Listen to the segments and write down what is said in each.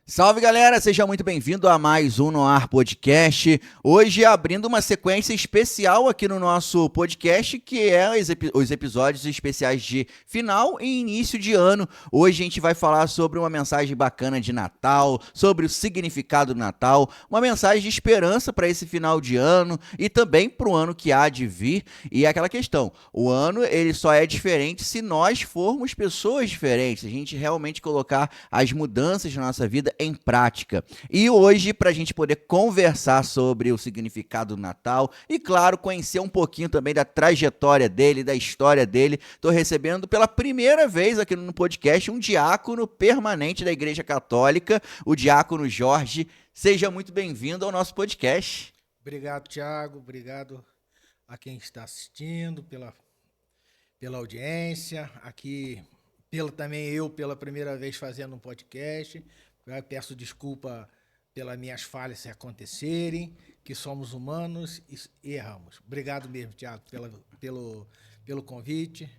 Salve galera, seja muito bem-vindo a mais um No Ar Podcast. Hoje abrindo uma sequência especial aqui no nosso podcast, que é os episódios especiais de final e início de ano. Hoje a gente vai falar sobre uma mensagem bacana de Natal, sobre o significado do Natal, uma mensagem de esperança para esse final de ano e também para o ano que há de vir. E é aquela questão, o ano ele só é diferente se nós formos pessoas diferentes, a gente realmente colocar as mudanças na nossa vida em prática. E hoje, para a gente poder conversar sobre o significado do Natal e, claro, conhecer um pouquinho também da trajetória dele, da história dele, estou recebendo pela primeira vez aqui no podcast um diácono permanente da Igreja Católica, o diácono Jorge. Seja muito bem-vindo ao nosso podcast. Obrigado, Thiago. Obrigado a quem está assistindo, pela audiência. Aqui, também eu, pela primeira vez, fazendo um podcast. Eu peço desculpa pelas minhas falhas se acontecerem, que somos humanos e erramos. Obrigado mesmo, Thiago, pelo convite.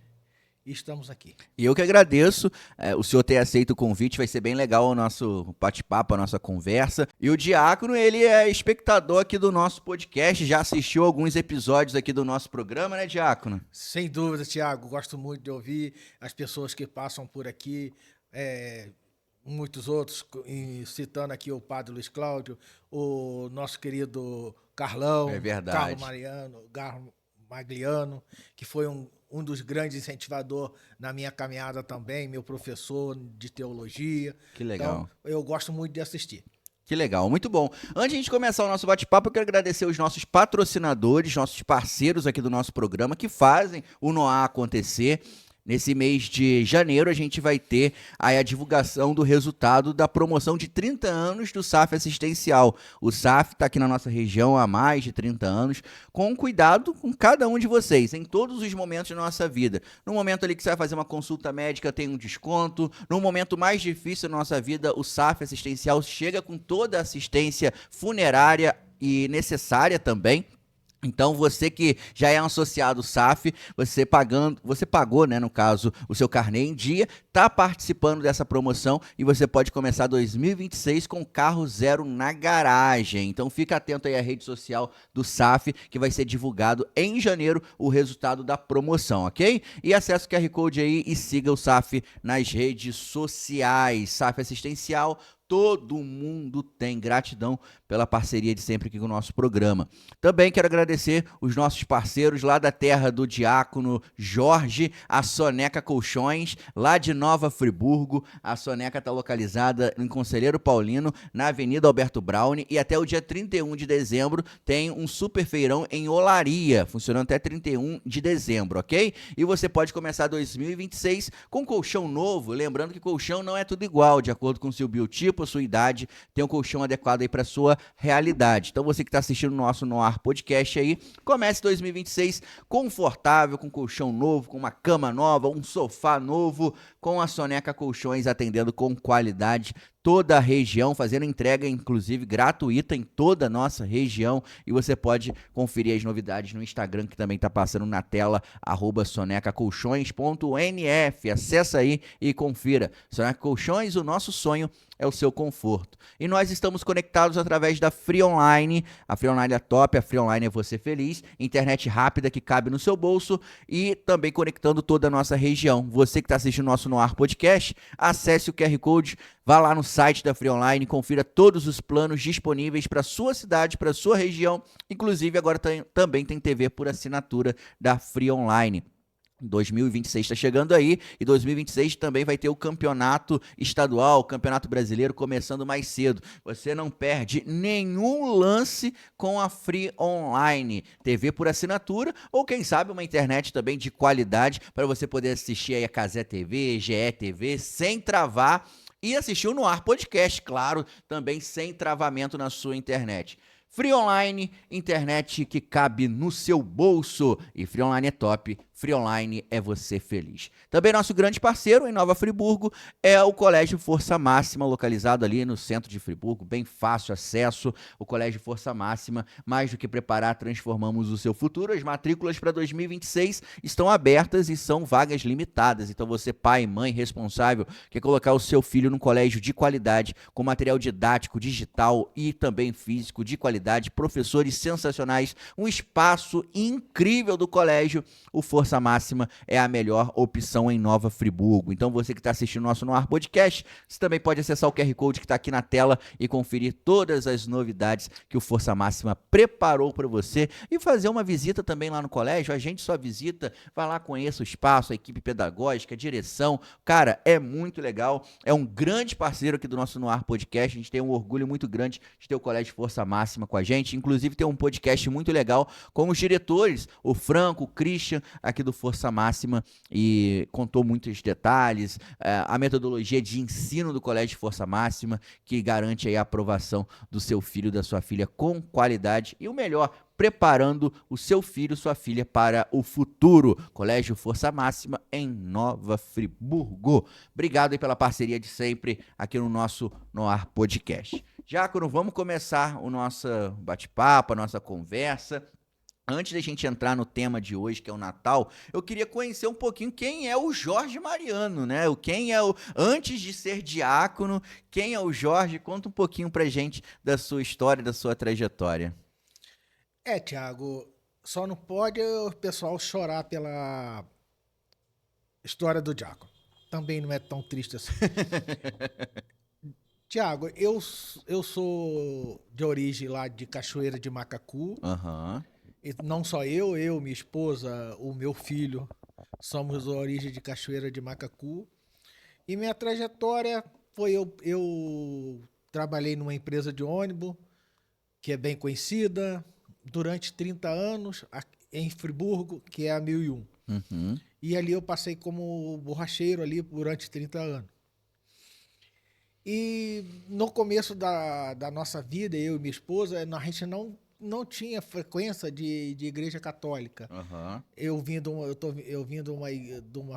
E estamos aqui. E eu que agradeço o senhor ter aceito o convite, vai ser bem legal o nosso bate-papo, a nossa conversa. E o Diácono, ele é espectador aqui do nosso podcast, já assistiu alguns episódios aqui do nosso programa, né, Diácono? Sem dúvida, Thiago, gosto muito de ouvir as pessoas que passam por aqui, muitos outros, citando aqui o Padre Luiz Cláudio, o nosso querido Carlão, É verdade. Carlo Magliano, que foi um dos grandes incentivadores na minha caminhada também, meu professor de teologia. Que legal. Então, eu gosto muito de assistir. Que legal, muito bom. Antes de a gente começar o nosso bate-papo, eu quero agradecer os nossos patrocinadores, nossos parceiros aqui do nosso programa, que fazem o Noá acontecer. Nesse mês de janeiro, a gente vai ter aí a divulgação do resultado da promoção de 30 anos do SAF Assistencial. O SAF está aqui na nossa região há mais de 30 anos, com cuidado com cada um de vocês, em todos os momentos da nossa vida. No momento ali que você vai fazer uma consulta médica, tem um desconto. No momento mais difícil da nossa vida, o SAF Assistencial chega com toda a assistência funerária e necessária também. Então, você que já é um associado SAF, você pagou, né, no caso, o seu carnê em dia, está participando dessa promoção e você pode começar 2026 com carro zero na garagem. Então, fica atento aí à rede social do SAF, que vai ser divulgado em janeiro o resultado da promoção, ok? E acesse o QR Code aí e siga o SAF nas redes sociais. SAF Assistencial, todo mundo tem. Gratidão pela parceria de sempre aqui com o nosso programa. Também quero agradecer os nossos parceiros lá da terra do Diácono Jorge, a Soneca Colchões, lá de Nova Friburgo. A Soneca está localizada em Conselheiro Paulino, na Avenida Alberto Braune, e até o dia 31 de dezembro tem um super feirão em Olaria, funcionando até 31 de dezembro, ok? E você pode começar 2026 com colchão novo, lembrando que colchão não é tudo igual, de acordo com o seu biotipo, a sua idade, tem um colchão adequado aí para sua realidade. Então você que está assistindo o nosso No Ar Podcast aí, comece 2026 confortável, com colchão novo, com uma cama nova, um sofá novo, com a Soneca Colchões atendendo com qualidade toda a região, fazendo entrega inclusive gratuita em toda a nossa região, e você pode conferir as novidades no Instagram, que também está passando na tela, @sonecacolchões.nf. Acessa aí e confira. Soneca Colchões, o nosso sonho é o seu conforto. E nós estamos conectados através da Free Online. A Free Online é top, a Free Online é você feliz, internet rápida que cabe no seu bolso e também conectando toda a nossa região. Você que está assistindo o nosso No Ar Podcast, acesse o QR Code, vá lá no site da Free Online, confira todos os planos disponíveis para sua cidade, para sua região. Inclusive agora também tem TV por assinatura da Free Online. 2026 está chegando aí, e 2026 também vai ter o campeonato estadual, o campeonato brasileiro começando mais cedo. Você não perde nenhum lance com a Free Online, TV por assinatura, ou quem sabe uma internet também de qualidade para você poder assistir aí a Cazé TV, GE TV sem travar e assistir o No Ar Podcast, claro, também sem travamento na sua internet. Free Online, internet que cabe no seu bolso. E Free Online é top, Free Online é você feliz. Também nosso grande parceiro em Nova Friburgo é o Colégio Força Máxima, localizado ali no centro de Friburgo, bem fácil acesso. O Colégio Força Máxima, mais do que preparar, transformamos o seu futuro. As matrículas para 2026 estão abertas e são vagas limitadas. Então você, pai, mãe, responsável, quer colocar o seu filho num colégio de qualidade, com material didático, digital e também físico de qualidade, professores sensacionais, um espaço incrível do colégio, o Força Máxima é a melhor opção em Nova Friburgo. Então você que está assistindo o nosso No Ar Podcast, você também pode acessar o QR Code que está aqui na tela e conferir todas as novidades que o Força Máxima preparou para você e fazer uma visita também lá no colégio. A gente só visita, vai lá, conheça o espaço, a equipe pedagógica, a direção. Cara, é muito legal, é um grande parceiro aqui do nosso No Ar Podcast. A gente tem um orgulho muito grande de ter o Colégio Força Máxima com a gente, inclusive tem um podcast muito legal com os diretores, o Franco, o Christian, aqui do Força Máxima, e contou muitos detalhes, a metodologia de ensino do Colégio Força Máxima, que garante aí a aprovação do seu filho, da sua filha com qualidade e o melhor, preparando o seu filho, sua filha para o futuro. Colégio Força Máxima em Nova Friburgo. Obrigado aí pela parceria de sempre aqui no nosso No Ar Podcast. Diácono, vamos começar o nosso bate-papo, a nossa conversa. Antes da gente entrar no tema de hoje, que é o Natal, eu queria conhecer um pouquinho quem é o Jorge Mariano, né? Antes de ser diácono, quem é o Jorge? Conta um pouquinho pra gente da sua história, da sua trajetória. Tiago, só não pode o pessoal chorar pela história do diácono. Também não é tão triste assim. Tiago, eu sou de origem lá de Cachoeira de Macacu. Aham. E não só eu, minha esposa, o meu filho, somos de origem de Cachoeira de Macacu. E minha trajetória foi eu trabalhei numa empresa de ônibus, que é bem conhecida, durante 30 anos, em Friburgo, que é a 1001. Uhum. E ali eu passei como borracheiro ali durante 30 anos. E no começo da nossa vida, eu e minha esposa, a gente não tinha frequência de igreja católica. Aham. Eu vim de uma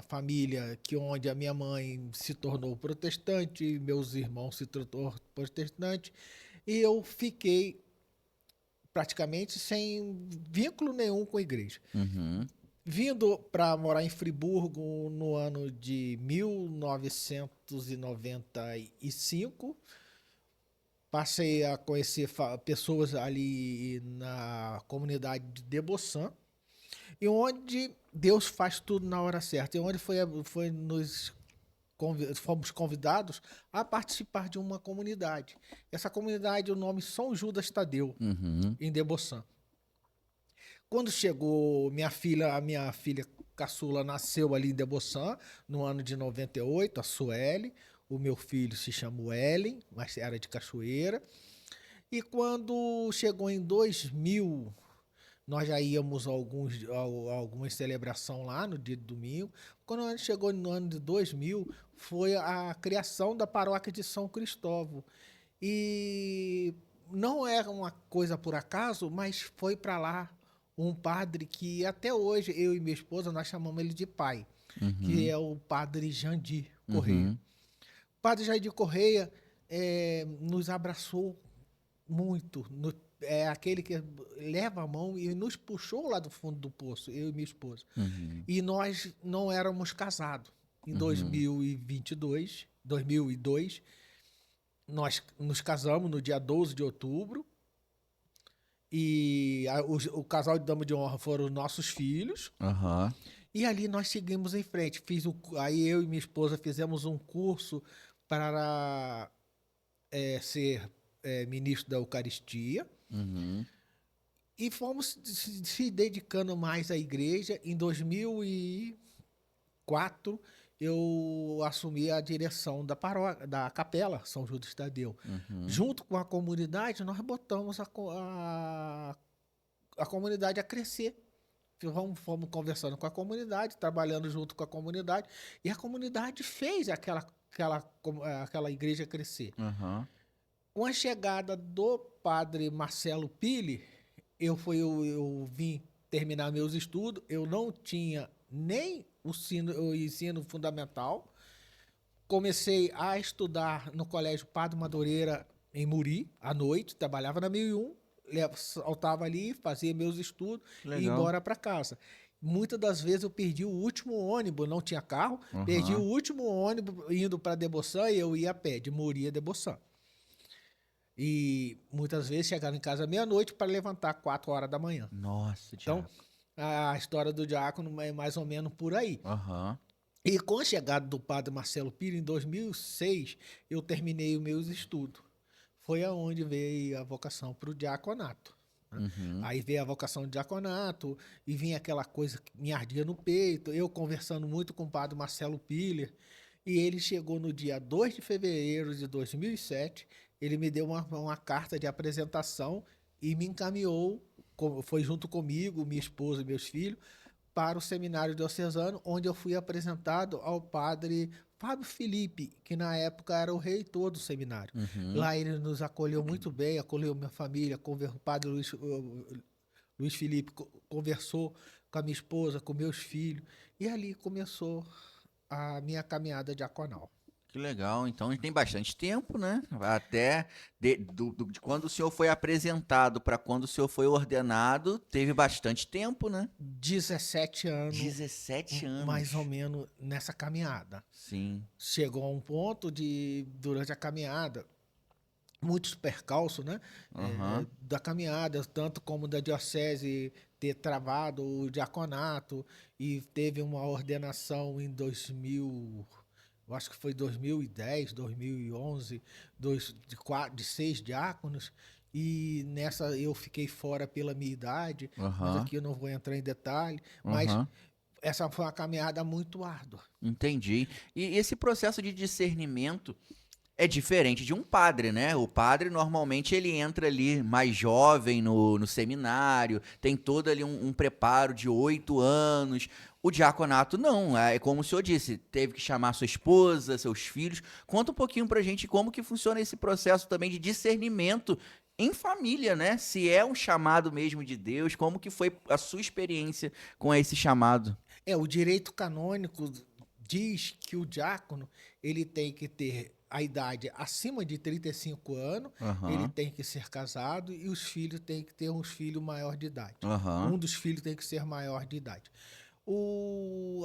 família onde a minha mãe se tornou protestante, meus irmãos se tornaram protestantes, e eu fiquei praticamente sem vínculo nenhum com a igreja. Uhum. Vindo para morar em Friburgo no ano de 1995, passei a conhecer pessoas ali na comunidade de Deboçã, e onde Deus faz tudo na hora certa, e onde fomos convidados a participar de uma comunidade. Essa comunidade, o nome São Judas Tadeu, Uhum. em Deboçã. Quando chegou a minha filha caçula nasceu ali em Deboçã, no ano de 98, a Sueli. O meu filho se chama Ellen, mas era de Cachoeira. E quando chegou em 2000, nós já íamos a algumas celebrações lá no dia de domingo. Quando chegou no ano de 2000, foi a criação da paróquia de São Cristóvão. E não era uma coisa por acaso, mas foi para lá um padre que até hoje eu e minha esposa nós chamamos ele de pai, que é o padre Jandir Correia. Uhum. O padre Jandir Correia nos abraçou muito, é aquele que leva a mão e nos puxou lá do fundo do poço, eu e minha esposa. Uhum. E nós não éramos casados. Em 2002, nós nos casamos no dia 12 de outubro. E o casal de dama de honra foram os nossos filhos. Aham. E ali nós seguimos em frente. Aí eu e minha esposa fizemos um curso para ser ministro da Eucaristia. Uhum. E fomos se dedicando mais à igreja. Em 2004, eu assumi a direção da Capela São Judas Tadeu. Uhum. Junto com a comunidade, nós botamos a comunidade a crescer. Fomos conversando com a comunidade, trabalhando junto com a comunidade, e a comunidade fez aquela igreja crescer. Uhum. Com a chegada do padre Marcelo Pili, eu vim terminar meus estudos, eu não tinha nem o ensino fundamental, comecei a estudar no Colégio Padre Madureira, em Muri, à noite, trabalhava na 1001, saltava ali, fazia meus estudos Que e ia legal. embora para casa. Muitas das vezes eu perdi o último ônibus, não tinha carro, perdi o Aham. último ônibus indo para Deboçã e eu ia a pé, de Muri a Deboçã. E muitas vezes chegava em casa meia-noite para levantar 4 horas da manhã. Nossa, Então, Tiago. a história do diácono é mais ou menos por aí. Aham. E com a chegada do padre Marcelo Pires, em 2006, eu terminei os meus estudos. Foi aonde veio a vocação para o diaconato. Né? Uhum. Aí veio a vocação de diaconato e vinha aquela coisa que me ardia no peito. Eu conversando muito com o padre Marcelo Piller. E ele chegou no dia 2 de fevereiro de 2007. Ele me deu uma carta de apresentação e me encaminhou, foi junto comigo, minha esposa e meus filhos, para o seminário diocesano, onde eu fui apresentado ao padre Fábio Felipe, que na época era o reitor do seminário. Uhum. Lá ele nos acolheu muito bem, acolheu minha família, o padre Luiz Felipe conversou com a minha esposa, com meus filhos, e ali começou a minha caminhada diaconal. Que legal. Então a gente tem bastante tempo, né? Até de quando o senhor foi apresentado para quando o senhor foi ordenado, teve bastante tempo, né? 17 anos, 17 mais ou anos. menos, nessa caminhada. Sim. Chegou a um ponto de, durante a caminhada, muitos percalços, né? Aham. Da caminhada, tanto como da diocese ter travado o diaconato e teve uma ordenação em 2000, eu acho que foi 2010, 2011, de 6 diáconos. E nessa eu fiquei fora pela minha idade, mas Aham. aqui eu não vou entrar em detalhe. Mas Aham. essa foi uma caminhada muito árdua. Entendi. E esse processo de discernimento é diferente de um padre, né? O padre normalmente ele entra ali mais jovem no seminário, tem todo ali um preparo de 8 anos. O diaconato não, é como o senhor disse, teve que chamar sua esposa, seus filhos. Conta um pouquinho pra gente como que funciona esse processo também de discernimento em família, né? Se é um chamado mesmo de Deus, como que foi a sua experiência com esse chamado? O direito canônico diz que o diácono ele tem que ter a idade acima de 35 anos, ele Aham, tem que ser casado e os filhos têm que ter uns filhos maior de idade. aham, Um dos filhos tem que ser maior de idade.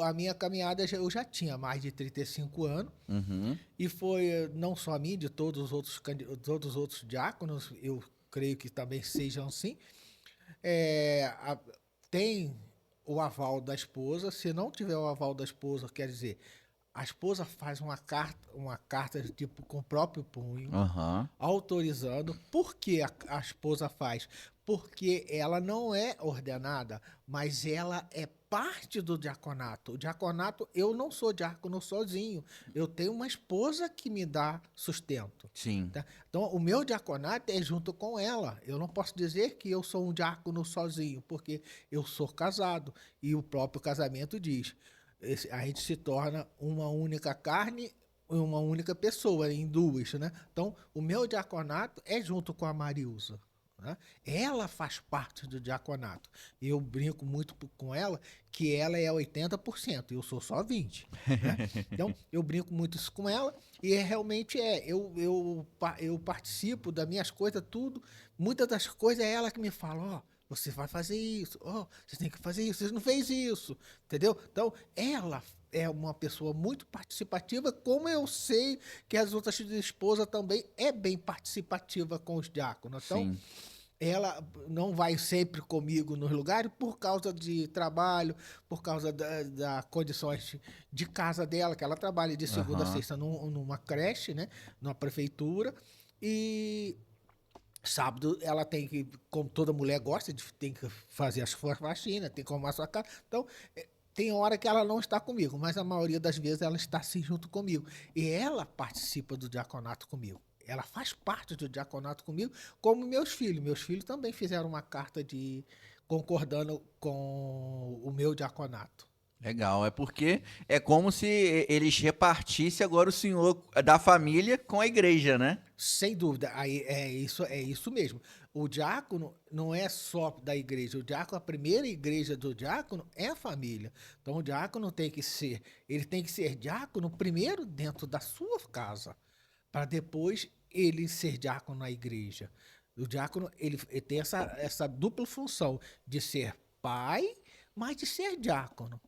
A minha caminhada eu já tinha mais de 35 anos uhum, e foi não só a mim, de todos os outros diáconos, eu creio que também sejam assim. É, a- Tem o aval da esposa. Se não tiver o aval da esposa, quer dizer, a esposa faz uma carta tipo com o próprio punho, aham, autorizando. Por que a esposa faz? Porque ela não é ordenada, mas ela é parte do diaconato. O diaconato, eu não sou diácono sozinho. Eu tenho uma esposa que me dá sustento. sim, Tá? Então, o meu diaconato é junto com ela. Eu não posso dizer que eu sou um diácono sozinho, porque eu sou casado. E o próprio casamento diz: a gente se torna uma única carne, uma única pessoa, em duas, né? Então, o meu diaconato é junto com a Marilza. Né? Ela faz parte do diaconato. E eu brinco muito com ela que ela é 80%, eu sou só 20%. Né? Então, eu brinco muito isso com ela e realmente eu participo das minhas coisas, tudo. Muitas das coisas é ela que me fala: ó, você vai fazer isso, ó, você tem que fazer isso, você não fez isso, entendeu? Então, ela é uma pessoa muito participativa, como eu sei que as outras esposas também é bem participativa com os diáconos. Então, sim, ela não vai sempre comigo nos lugares por causa de trabalho, por causa das condições de casa dela, que ela trabalha de segunda a aham, sexta numa creche, né, numa prefeitura, e sábado ela tem que, como toda mulher gosta, tem que fazer as suas faxinas, tem que arrumar a sua casa. Então, tem hora que ela não está comigo, mas a maioria das vezes ela está sim junto comigo. E ela participa do diaconato comigo. Ela faz parte do diaconato comigo, como meus filhos. Meus filhos também fizeram uma carta de concordando com o meu diaconato. Legal, é porque é como se eles repartissem agora o senhor da família com a igreja, né? Sem dúvida, aí é isso mesmo. O diácono não é só da igreja, o diácono, a primeira igreja do diácono é a família. Então o diácono ele tem que ser diácono primeiro dentro da sua casa, para depois ele ser diácono na igreja. O diácono, ele tem essa dupla função de ser pai, mas de ser diácono.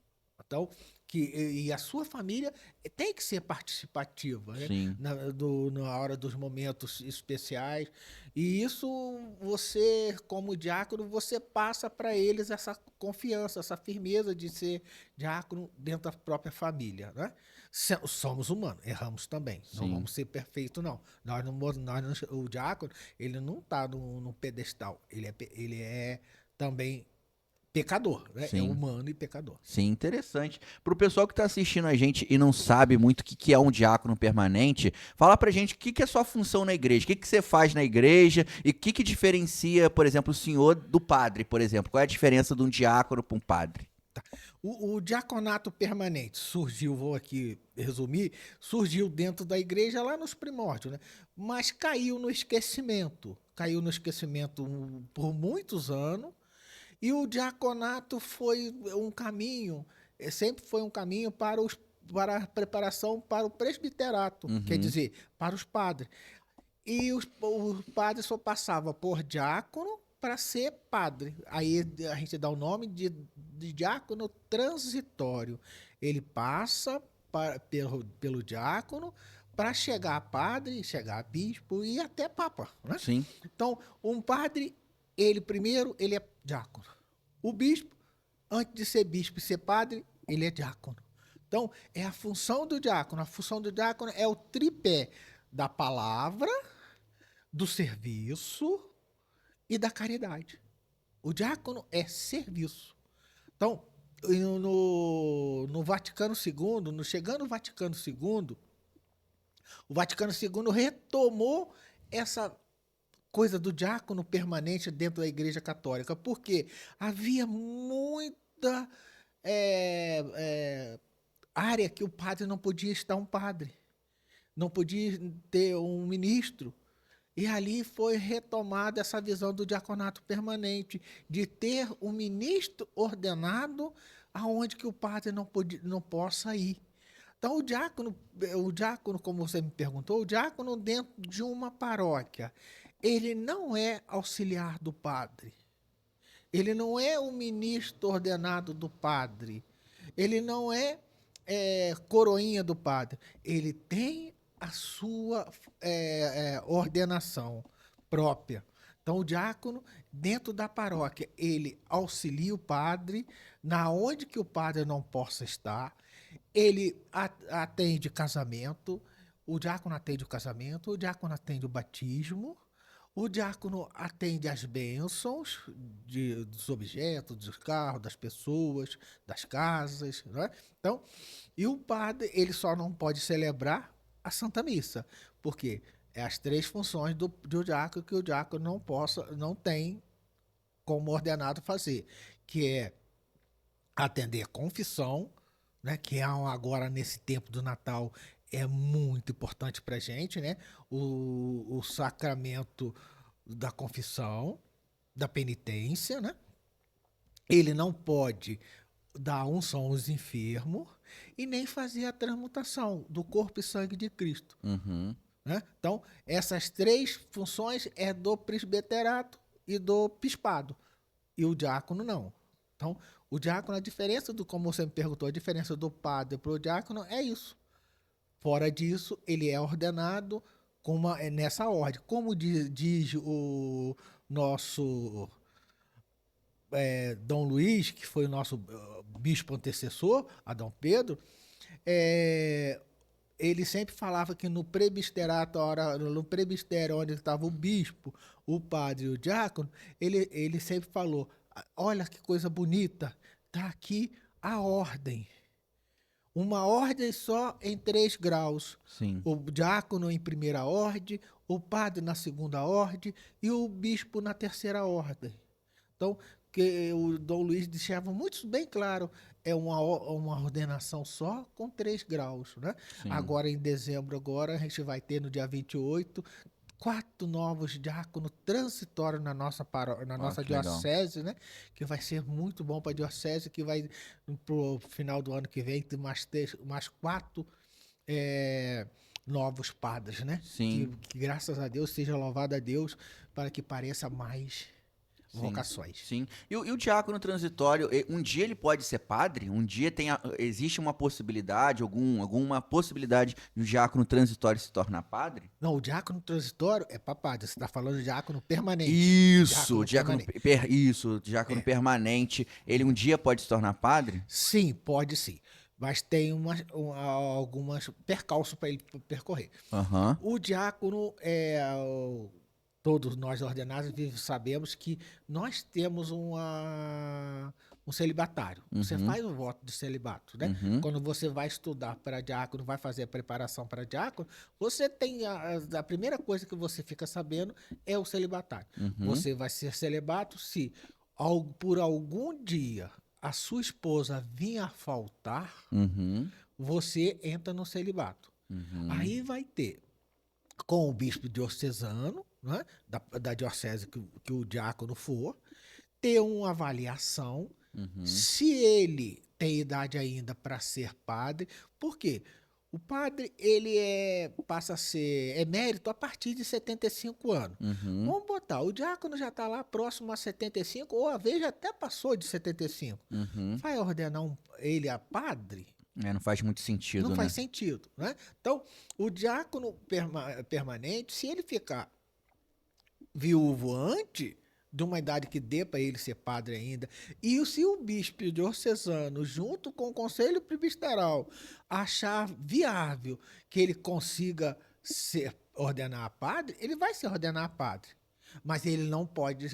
Então, e a sua família tem que ser participativa, né? Sim, Na hora dos momentos especiais. E isso você, como diácono, você passa para eles essa confiança, essa firmeza de ser diácono dentro da própria família, né? Somos humanos, erramos também. Não sim, vamos ser perfeitos, não. O diácono, ele não está no pedestal. Ele é também pecador, né? É sim. humano e pecador. Sim, interessante. Para o pessoal que está assistindo a gente e não sabe muito o que que é um diácono permanente, fala pra gente o que que é a sua função na igreja, o que que você faz na igreja e o que que diferencia, por exemplo, o senhor do padre, por exemplo. Qual é a diferença de um diácono para um padre? O diaconato permanente surgiu, vou aqui resumir, surgiu dentro da igreja lá nos primórdios, né? Mas caiu no esquecimento por muitos anos, e o diaconato foi um caminho, sempre foi um caminho para a preparação para o presbiterato, quer Uhum, dizer, para os padres. E o padre só passava por diácono para ser padre. Aí a gente dá o nome de diácono transitório. Ele passa pelo diácono para chegar a padre, chegar a bispo e até papa, né? sim, Então, um padre, ele primeiro, ele é diácono. O bispo, antes de ser bispo e ser padre, ele é diácono. Então, é a função do diácono. A função do diácono é o tripé da palavra, do serviço e da caridade. O diácono é serviço. Então, no Vaticano II, no chegando o Vaticano II retomou essa coisa do diácono permanente dentro da Igreja Católica, porque havia muita área que o padre não podia estar um padre, não podia ter um ministro. E ali foi retomada essa visão do diaconato permanente, de ter um ministro ordenado aonde que o padre não possa ir. Então, o diácono, como você me perguntou, o diácono dentro de uma paróquia, ele não é auxiliar do padre. Ele não é o ministro ordenado do padre. Ele não é coroinha do padre. Ele tem a sua ordenação própria. Então, o diácono, dentro da paróquia, ele auxilia o padre na onde que o padre não possa estar. Ele atende casamento, o diácono atende o casamento, o diácono atende o batismo, o diácono atende as bênçãos dos objetos, dos carros, das pessoas, das casas, não é? Então, e o padre, ele só não pode celebrar a Santa Missa, porque é as três funções do diácono que o diácono não tem como ordenado fazer, que é atender a confissão, né, que agora nesse tempo do Natal é muito importante para a gente, né? O sacramento da confissão, da penitência, né? Ele não pode dar unção aos enfermos e nem fazer a transmutação do corpo e sangue de Cristo, uhum, né? Então, essas três funções é do presbiterato e do bispado. E o diácono não. Então, o diácono, a diferença do, como você me perguntou, a diferença do padre para o diácono é isso. Fora disso, ele é ordenado nessa ordem. Como diz o nosso Dom Luís, que foi o nosso bispo antecessor, a Dom Pedro, é, ele sempre falava que no presbiterato, no presbitério onde estava o bispo, o padre e o diácono, ele sempre falou: olha que coisa bonita, está aqui a ordem. Uma ordem só em 3 graus. sim. O diácono em primeira ordem, o padre na segunda ordem e o bispo na terceira ordem. Então, que o Dom Luiz deixava muito bem claro, é uma ordenação só com 3 graus, né? Sim. Agora, em dezembro, agora, a gente vai ter no dia 28, 4 novos diáconos transitórios na nossa Que legal. diocese, né? Que vai ser muito bom para a diocese, que vai, pro final do ano que vem, ter mais 4 novos padres, né? Sim. Que graças a Deus, seja louvado a Deus, para que pareça mais Sim, vocações. sim. E o diácono transitório, um dia ele pode ser padre? Um dia existe uma possibilidade, alguma possibilidade de um diácono transitório se tornar padre? Não, o diácono transitório é para padre, você está falando de diácono permanente. Isso, Diácono permanente. isso, diácono permanente. Ele um dia pode se tornar padre? Sim, pode sim. Mas tem algumas percalços para ele percorrer. Aham. O diácono, todos nós ordenados sabemos que nós temos um celibatário. Você faz o voto de celibato, né? Uhum. Quando você vai estudar para diácono, vai fazer a preparação para diácono, você tem a primeira coisa que você fica sabendo é o celibatário. Você vai ser celibato se por algum dia a sua esposa vir a faltar, você entra no celibato. Aí vai ter com o bispo diocesano, né, da diocese que o diácono for, ter uma avaliação se ele tem idade ainda para ser padre. Por quê? O padre, ele passa a ser emérito a partir de 75 anos. Vamos botar, o diácono já está lá próximo a 75, ou a vez já até passou de 75. Vai ordenar ele a padre? Não faz muito sentido, Não né? faz sentido, né? Então, o diácono permanente, se ele ficar viúvo antes de uma idade que dê para ele ser padre ainda, e se o bispo diocesano, junto com o conselho presbiteral, achar viável que ele consiga ordenar a padre, ele vai se ordenar a padre. Mas ele não pode,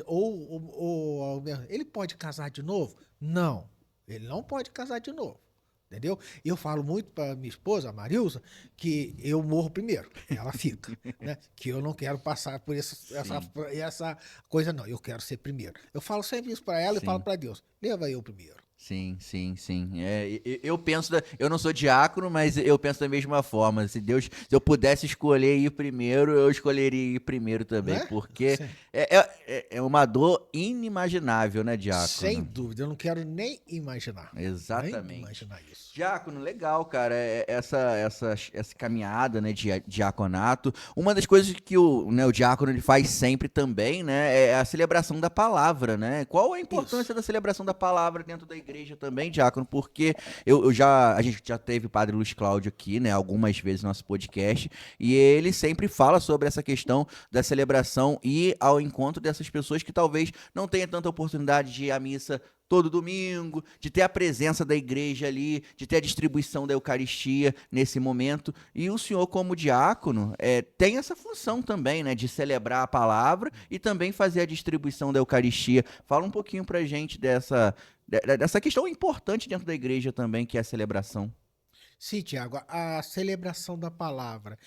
ele pode casar de novo? Não, ele não pode casar de novo. Entendeu? E eu falo muito para minha esposa, a Marilza, que eu morro primeiro, ela fica, né? Que eu não quero passar por essa coisa, não. Eu quero ser primeiro. Eu falo sempre isso para ela e falo para Deus: leva eu primeiro. Sim, sim, sim. Eu penso, eu não sou diácono, mas eu penso da mesma forma. Se eu pudesse escolher ir primeiro, eu escolheria ir primeiro também, Né? porque Sim. é uma dor inimaginável, né, diácono? Sem dúvida, eu não quero nem imaginar. Exatamente. Nem imaginar isso. Diácono, legal, cara, essa caminhada, né, de diaconato. Uma das coisas que o diácono ele faz sempre também, né, é a celebração da palavra, né? Qual a importância da celebração da palavra dentro da igreja também, diácono? Porque a gente já teve o Padre Luiz Cláudio aqui, né, algumas vezes no nosso podcast, e ele sempre fala sobre essa questão da celebração e ao encontro dessas pessoas que talvez não tenham tanta oportunidade de ir à missa todo domingo, de ter a presença da igreja ali, de ter a distribuição da Eucaristia nesse momento. E o senhor, como diácono, tem essa função também, né, de celebrar a palavra e também fazer a distribuição da Eucaristia. Fala um pouquinho pra gente dessa questão importante dentro da igreja também, que é a celebração. Sim, Tiago, a celebração da palavra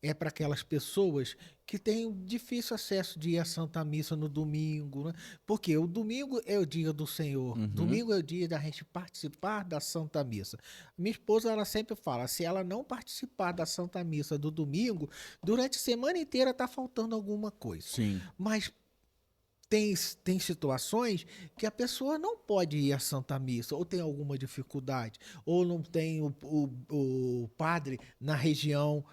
é para aquelas pessoas que têm difícil acesso de ir à Santa Missa no domingo, né? Porque o domingo é o dia do Senhor, domingo é o dia da gente participar da Santa Missa. Minha esposa, ela sempre fala, se ela não participar da Santa Missa do domingo, durante a semana inteira está faltando alguma coisa. Sim. Mas tem situações que a pessoa não pode ir à Santa Missa, ou tem alguma dificuldade, ou não tem o padre na região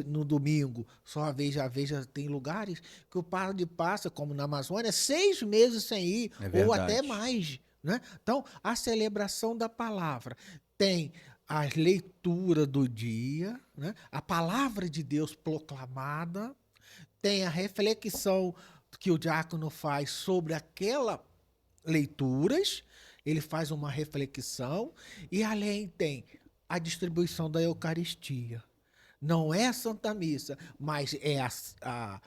no domingo. Só veja, tem lugares que o padre passa, como na Amazônia, 6 meses sem ir, ou até mais. Né? Então, a celebração da palavra tem a leitura do dia, né? A palavra de Deus proclamada, tem a reflexão que o diácono faz sobre aquelas leituras, ele faz uma reflexão, e além tem a distribuição da Eucaristia. Não é a Santa Missa, mas é a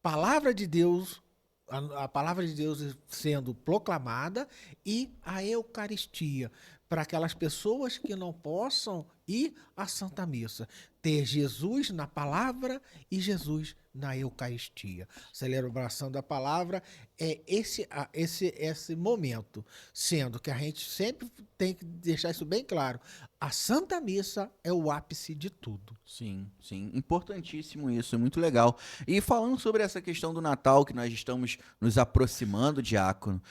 palavra de Deus, a palavra de Deus sendo proclamada, e a Eucaristia. para aquelas pessoas que não possam ir à Santa Missa. Ter Jesus na palavra e Jesus na Eucaristia. Celebração da palavra é esse momento, sendo que a gente sempre tem que deixar isso bem claro. A Santa Missa é o ápice de tudo. Sim, sim, importantíssimo isso, é muito legal. E falando sobre essa questão do Natal, que nós estamos nos aproximando, diácono,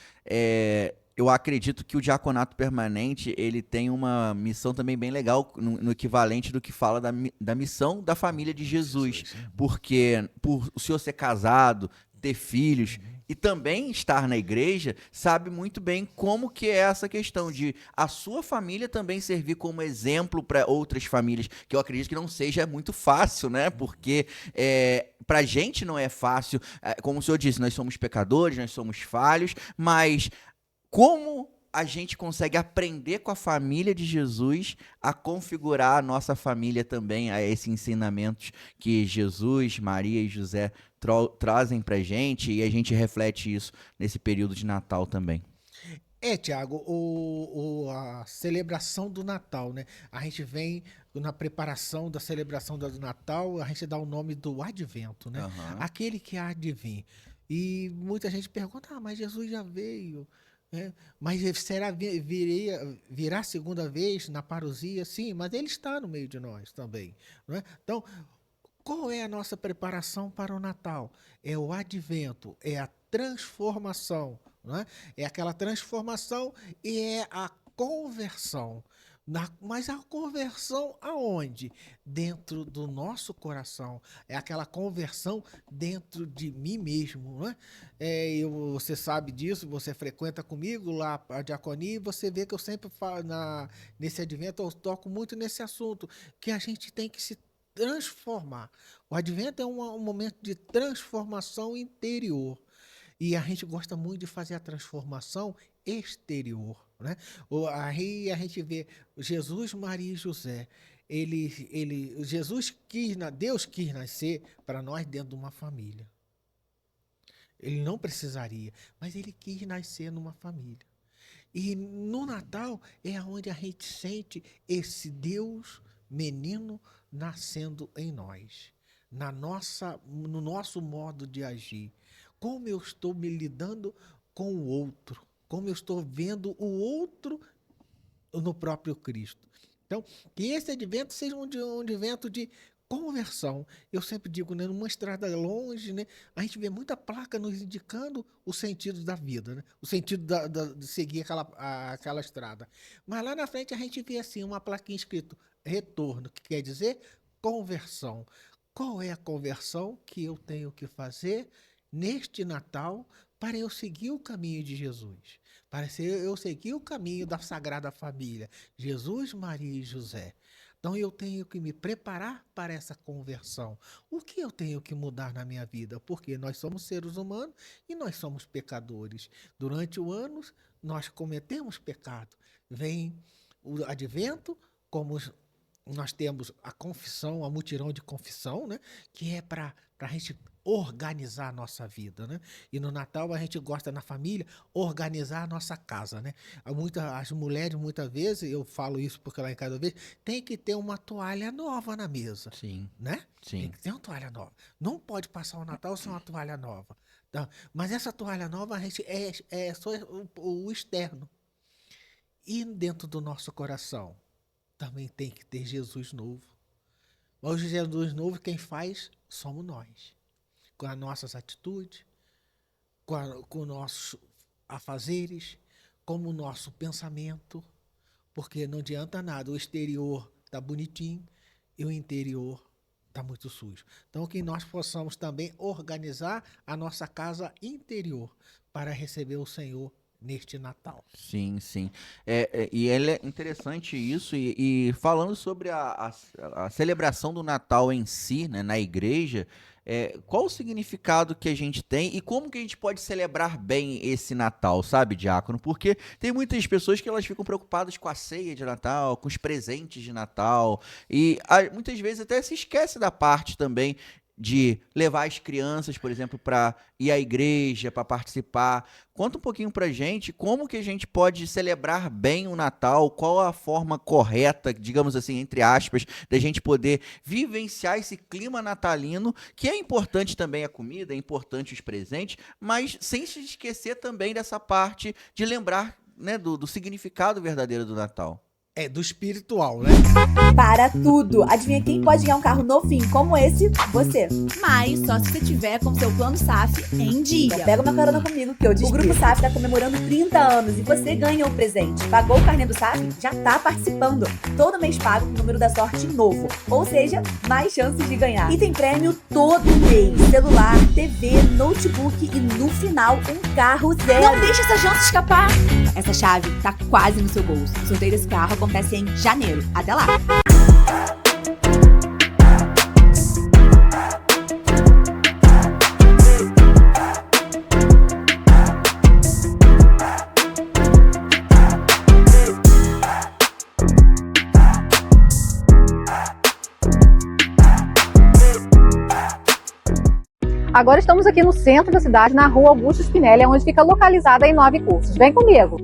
eu acredito que o diaconato permanente, ele tem uma missão também bem legal, no equivalente do que fala da missão da família de Jesus, porque por o senhor ser casado, ter filhos e também estar na igreja, sabe muito bem como que é essa questão de a sua família também servir como exemplo para outras famílias, que eu acredito que não seja muito fácil, né? Porque pra gente não é fácil, como o senhor disse, nós somos pecadores, nós somos falhos, mas como a gente consegue aprender com a família de Jesus a configurar a nossa família também a esses ensinamentos que Jesus, Maria e José trazem pra gente, e a gente reflete isso nesse período de Natal também. Tiago, a celebração do Natal, né? A gente vem na preparação da celebração do Natal, a gente dá o nome do Advento, né? Aham. Aquele que há de vir. E muita gente pergunta, mas Jesus já veio, né? Mas será virá segunda vez na parousia? Sim, mas ele está no meio de nós também, não é? Então, qual é a nossa preparação para o Natal? É o advento, é a transformação, não é? É aquela transformação e é a conversão. Mas a conversão aonde? Dentro do nosso coração. É aquela conversão dentro de mim mesmo, não é? Você sabe disso, você frequenta comigo lá a diaconia e você vê que eu sempre falo nesse advento, eu toco muito nesse assunto, que a gente tem que se transformar. O advento é um momento de transformação interior. E a gente gosta muito de fazer a transformação exterior, né? Aí a gente vê Jesus, Maria e José. Deus quis nascer para nós dentro de uma família. Ele não precisaria, mas ele quis nascer numa família. E no Natal é onde a gente sente esse Deus menino nascendo em nós, no nosso modo de agir. Como eu estou me lidando com o outro, como eu estou vendo o outro no próprio Cristo. Então, que esse advento seja um advento de conversão. Eu sempre digo, né, numa estrada longe, né, a gente vê muita placa nos indicando o sentido da vida, né, o sentido de seguir aquela estrada. Mas lá na frente a gente vê assim uma plaquinha escrito retorno, que quer dizer conversão. Qual é a conversão que eu tenho que fazer neste Natal para eu seguir o caminho de Jesus? Para eu seguir o caminho da Sagrada Família, Jesus, Maria e José. Então eu tenho que me preparar para essa conversão. O que eu tenho que mudar na minha vida? Porque nós somos seres humanos e nós somos pecadores. Durante o ano nós cometemos pecado. Vem o advento, como nós temos a confissão, a mutirão de confissão, né? Que é para a gente organizar a nossa vida, né? E no Natal a gente gosta na família organizar a nossa casa, né? As mulheres muitas vezes, eu falo isso porque lá em casa vez, tem que ter uma toalha nova na mesa, Sim, né? Tem sim. que ter uma toalha nova. Não pode passar o Natal sem uma toalha nova. Tá? Mas essa toalha nova a gente é só o externo. E dentro do nosso coração também tem que ter Jesus novo. Mas o Jesus novo quem faz somos nós. Com as nossas atitudes, com os nossos afazeres, como o nosso pensamento, porque não adianta nada, o exterior está bonitinho e o interior está muito sujo. Então, que nós possamos também organizar a nossa casa interior para receber o Senhor neste Natal. Sim, sim. E é interessante isso, e falando sobre a celebração do Natal em si, né, na igreja, qual o significado que a gente tem e como que a gente pode celebrar bem esse Natal, sabe, Diácono? Porque tem muitas pessoas que elas ficam preocupadas com a ceia de Natal, com os presentes de Natal, e muitas vezes até se esquece da parte também de levar as crianças, por exemplo, para ir à igreja, para participar. Conta um pouquinho pra gente como que a gente pode celebrar bem o Natal, qual a forma correta, digamos assim, entre aspas, da gente poder vivenciar esse clima natalino, que é importante também a comida, é importante os presentes, mas sem se esquecer também dessa parte de lembrar, né, do significado verdadeiro do Natal. É, do espiritual, né? Para tudo! Adivinha quem pode ganhar um carro novinho como esse? Você. Mas só se você tiver com seu plano SAF em dia. Então pega uma carona comigo que eu disse. O Grupo SAF está comemorando 30 anos e você ganha um presente. Pagou o carnê do SAF? Já tá participando. Todo mês pago com o número da sorte novo. Ou seja, mais chances de ganhar. E tem prêmio todo mês. Celular, TV, notebook e no final um carro zero. Não deixa essa chance escapar. Essa chave tá quase no seu bolso. O sorteio desse carro acontece em janeiro. Até lá! Agora estamos aqui no centro da cidade, na rua Augusto Spinelli, onde fica localizada a Inove Cursos. Vem comigo!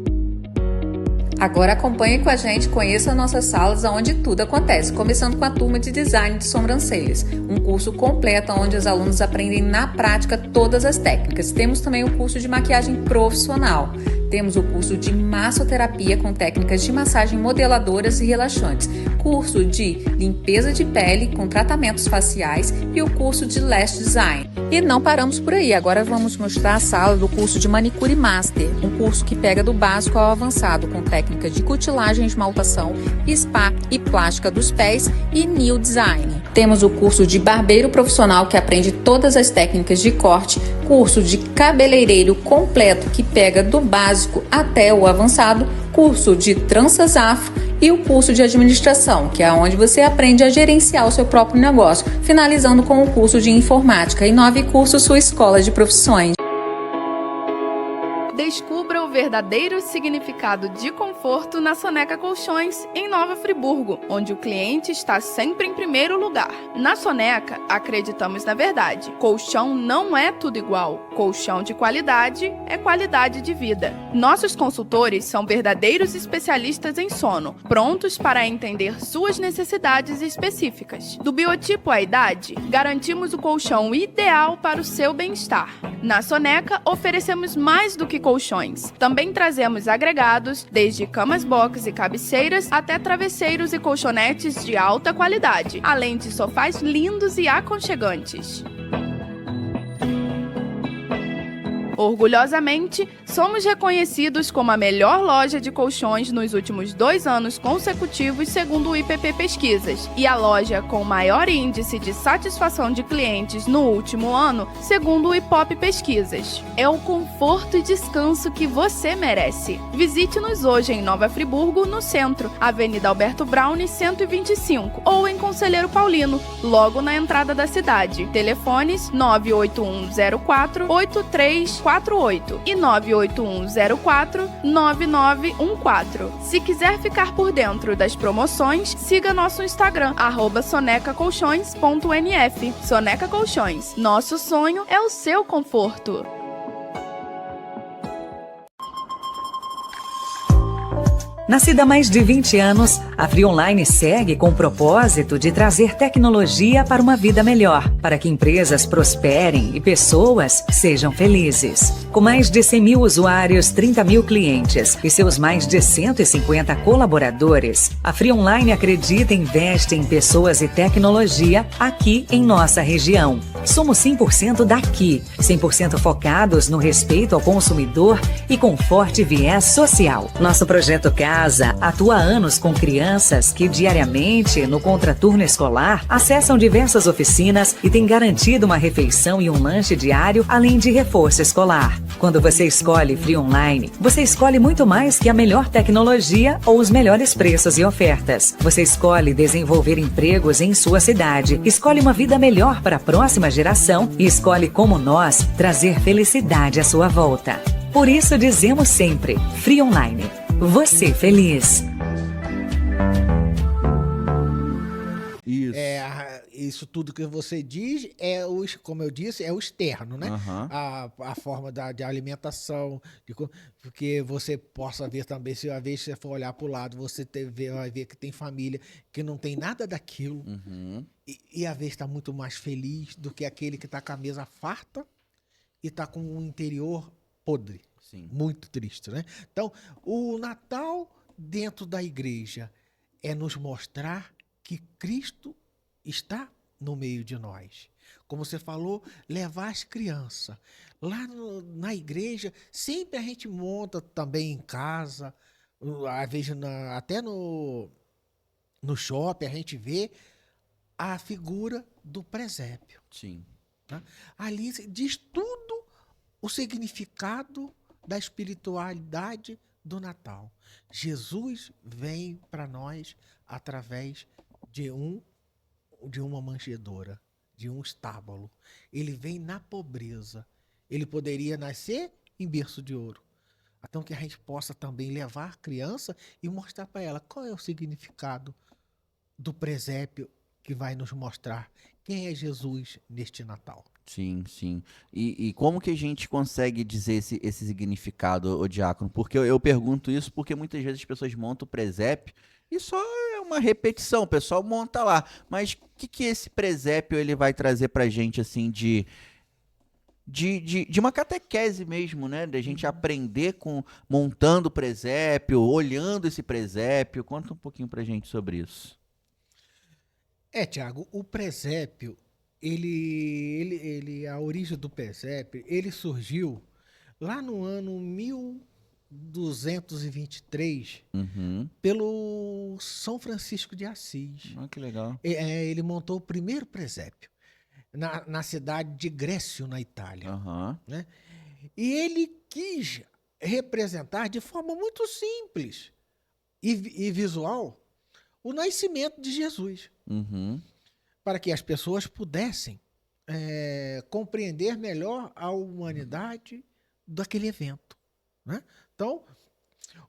Agora acompanhe com a gente, conheça nossas salas onde tudo acontece, começando com a turma de Design de Sobrancelhas, um curso completo onde os alunos aprendem na prática todas as técnicas. Temos também o curso de maquiagem profissional. Temos o curso de massoterapia com técnicas de massagem modeladoras e relaxantes, curso de limpeza de pele com tratamentos faciais e o curso de lash design. E não paramos por aí, agora vamos mostrar a sala do curso de manicure master, um curso que pega do básico ao avançado com técnicas de cutilagem, esmaltação, spa e plástica dos pés e nail design. Temos o curso de barbeiro profissional que aprende todas as técnicas de corte, curso de cabeleireiro completo que pega do básico até o avançado, curso de tranças afro e o curso de administração, que é onde você aprende a gerenciar o seu próprio negócio, finalizando com o curso de informática. Inove Cursos, sua escola de profissões. Descubra o verdadeiro significado de conforto na Soneca Colchões, em Nova Friburgo, onde o cliente está sempre em primeiro lugar. Na Soneca, acreditamos na verdade. Colchão não é tudo igual. Colchão de qualidade é qualidade de vida. Nossos consultores são verdadeiros especialistas em sono, prontos para entender suas necessidades específicas. Do biotipo à idade, garantimos o colchão ideal para o seu bem-estar. Na Soneca, oferecemos mais do que colchões. Também trazemos agregados, desde camas box e cabeceiras até travesseiros e colchonetes de alta qualidade, além de sofás lindos e aconchegantes. Orgulhosamente, somos reconhecidos como a melhor loja de colchões nos últimos 2 anos consecutivos, segundo o IPP Pesquisas, e a loja com maior índice de satisfação de clientes no último ano, segundo o IPOP Pesquisas. É o conforto e descanso que você merece. Visite-nos hoje em Nova Friburgo, no centro, Avenida Alberto Braune, 125, ou em Conselheiro Paulino, logo na entrada da cidade. Telefones 98104-8348 e 98104-9914. Se quiser ficar por dentro das promoções, siga nosso Instagram, @sonecacolchões.nf. Soneca Colchões, nosso sonho é o seu conforto. Nascida há mais de 20 anos, a Free Online segue com o propósito de trazer tecnologia para uma vida melhor, para que empresas prosperem e pessoas sejam felizes. Com mais de 100 mil usuários, 30 mil clientes e seus mais de 150 colaboradores, a Free Online acredita e investe em pessoas e tecnologia aqui em nossa região. Somos 100% daqui, 100% focados no respeito ao consumidor e com forte viés social. Nosso projeto Casa atua há anos com crianças que diariamente, no contraturno escolar, acessam diversas oficinas e tem garantido uma refeição e um lanche diário, além de reforço escolar. Quando você escolhe Free Online, você escolhe muito mais que a melhor tecnologia ou os melhores preços e ofertas. Você escolhe desenvolver empregos em sua cidade, escolhe uma vida melhor para a próxima geração e escolhe, como nós, trazer felicidade à sua volta. Por isso dizemos sempre, Free Online. Você feliz. Isso. E isso tudo que você diz como eu disse, é o externo, né? Aham. A forma de alimentação, porque você possa ver também, se uma vez você for olhar para o lado, vai ver que tem família que não tem nada daquilo, Uhum. e às vezes está muito mais feliz do que aquele que está com a mesa farta e está com o interior podre. Sim. Muito triste, né? Então, o Natal dentro da igreja é nos mostrar que Cristo está no meio de nós. Como você falou, levar as crianças. Lá na igreja, sempre a gente monta também em casa, às vezes até no shopping, a gente vê a figura do presépio. Sim. Tá? Ali diz tudo o significado da espiritualidade do Natal. Jesus vem para nós através de uma manjedoura, de um estábulo. Ele vem na pobreza. Ele poderia nascer em berço de ouro. Então que a gente possa também levar a criança e mostrar para ela qual é o significado do presépio que vai nos mostrar quem é Jesus neste Natal. Sim, sim. E como que a gente consegue dizer esse significado, ô Diácono? Porque eu pergunto isso porque muitas vezes as pessoas montam o presépio e só é uma repetição, o pessoal monta lá. Mas o que esse presépio ele vai trazer pra gente, assim, de uma catequese mesmo, né? Da gente aprender montando o presépio, olhando esse presépio. Conta um pouquinho pra gente sobre isso. Tiago, o presépio, a origem do presépio, ele surgiu lá no ano 1223 Uhum. pelo São Francisco de Assis. Ah, que legal. Ele montou o primeiro presépio na cidade de Grécio, na Itália. Aham. Né? E ele quis representar de forma muito simples e visual o nascimento de Jesus, Uhum. para que as pessoas pudessem compreender melhor a humanidade daquele evento. Né? Então,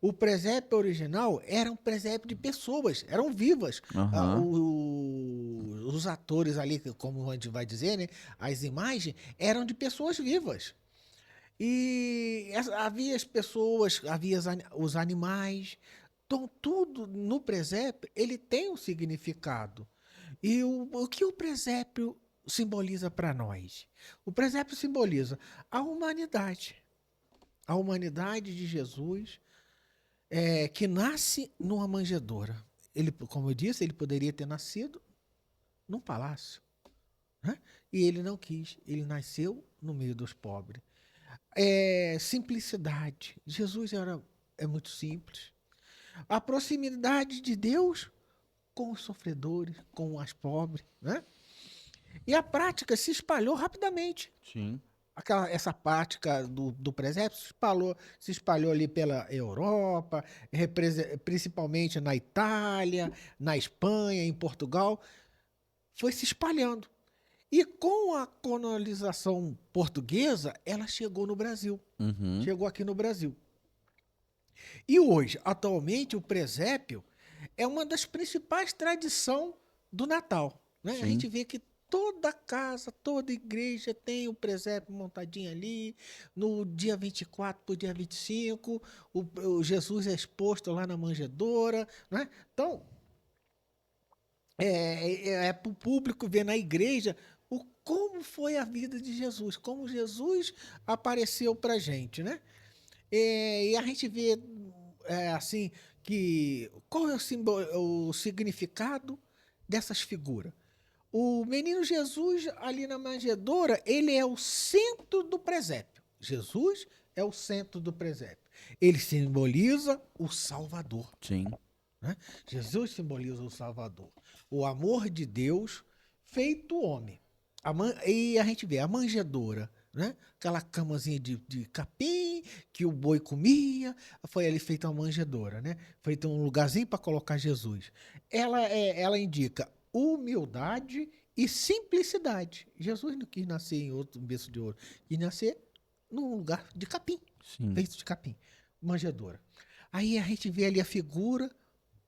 o presépio original era um presépio de pessoas, eram vivas. Uhum. Os atores ali, como a gente vai dizer, né, as imagens eram de pessoas vivas. E havia as pessoas, havia os animais. Então, tudo no presépio, ele tem um significado. E o que o presépio simboliza para nós? O presépio simboliza a humanidade. A humanidade de Jesus, que nasce numa manjedoura. Ele, como eu disse, ele poderia ter nascido num palácio. Né? E ele não quis. Ele nasceu no meio dos pobres. Simplicidade. Jesus é muito simples. A proximidade de Deus com os sofredores, com as pobres, né? E a prática se espalhou rapidamente. Sim. Essa prática do presépio se espalhou ali pela Europa, principalmente na Itália, na Espanha, em Portugal, foi se espalhando. E com a colonização portuguesa, ela chegou no Brasil. Uhum. Chegou aqui no Brasil. E hoje, atualmente, o presépio é uma das principais tradições do Natal. Né? A gente vê que toda casa, toda igreja tem o presépio montadinho ali. No dia 24 para o dia 25, o Jesus é exposto lá na manjedoura. Né? Então, para o público ver na igreja como foi a vida de Jesus, como Jesus apareceu para a gente. Né? E a gente vê assim que qual é o significado dessas figuras. O menino Jesus ali na manjedoura, ele é o centro do presépio. Jesus é o centro do presépio. Ele simboliza o Salvador. Sim. Né? Jesus simboliza o Salvador. O amor de Deus feito homem. E a gente vê a manjedoura, né? Aquela camazinha de capim que o boi comia, foi ali feita uma manjedoura, né? Feito um lugarzinho para colocar Jesus. Ela indica humildade e simplicidade. Jesus não quis nascer em outro berço de ouro, quis nascer num lugar de capim, feito de capim, manjedoura. Aí a gente vê ali a figura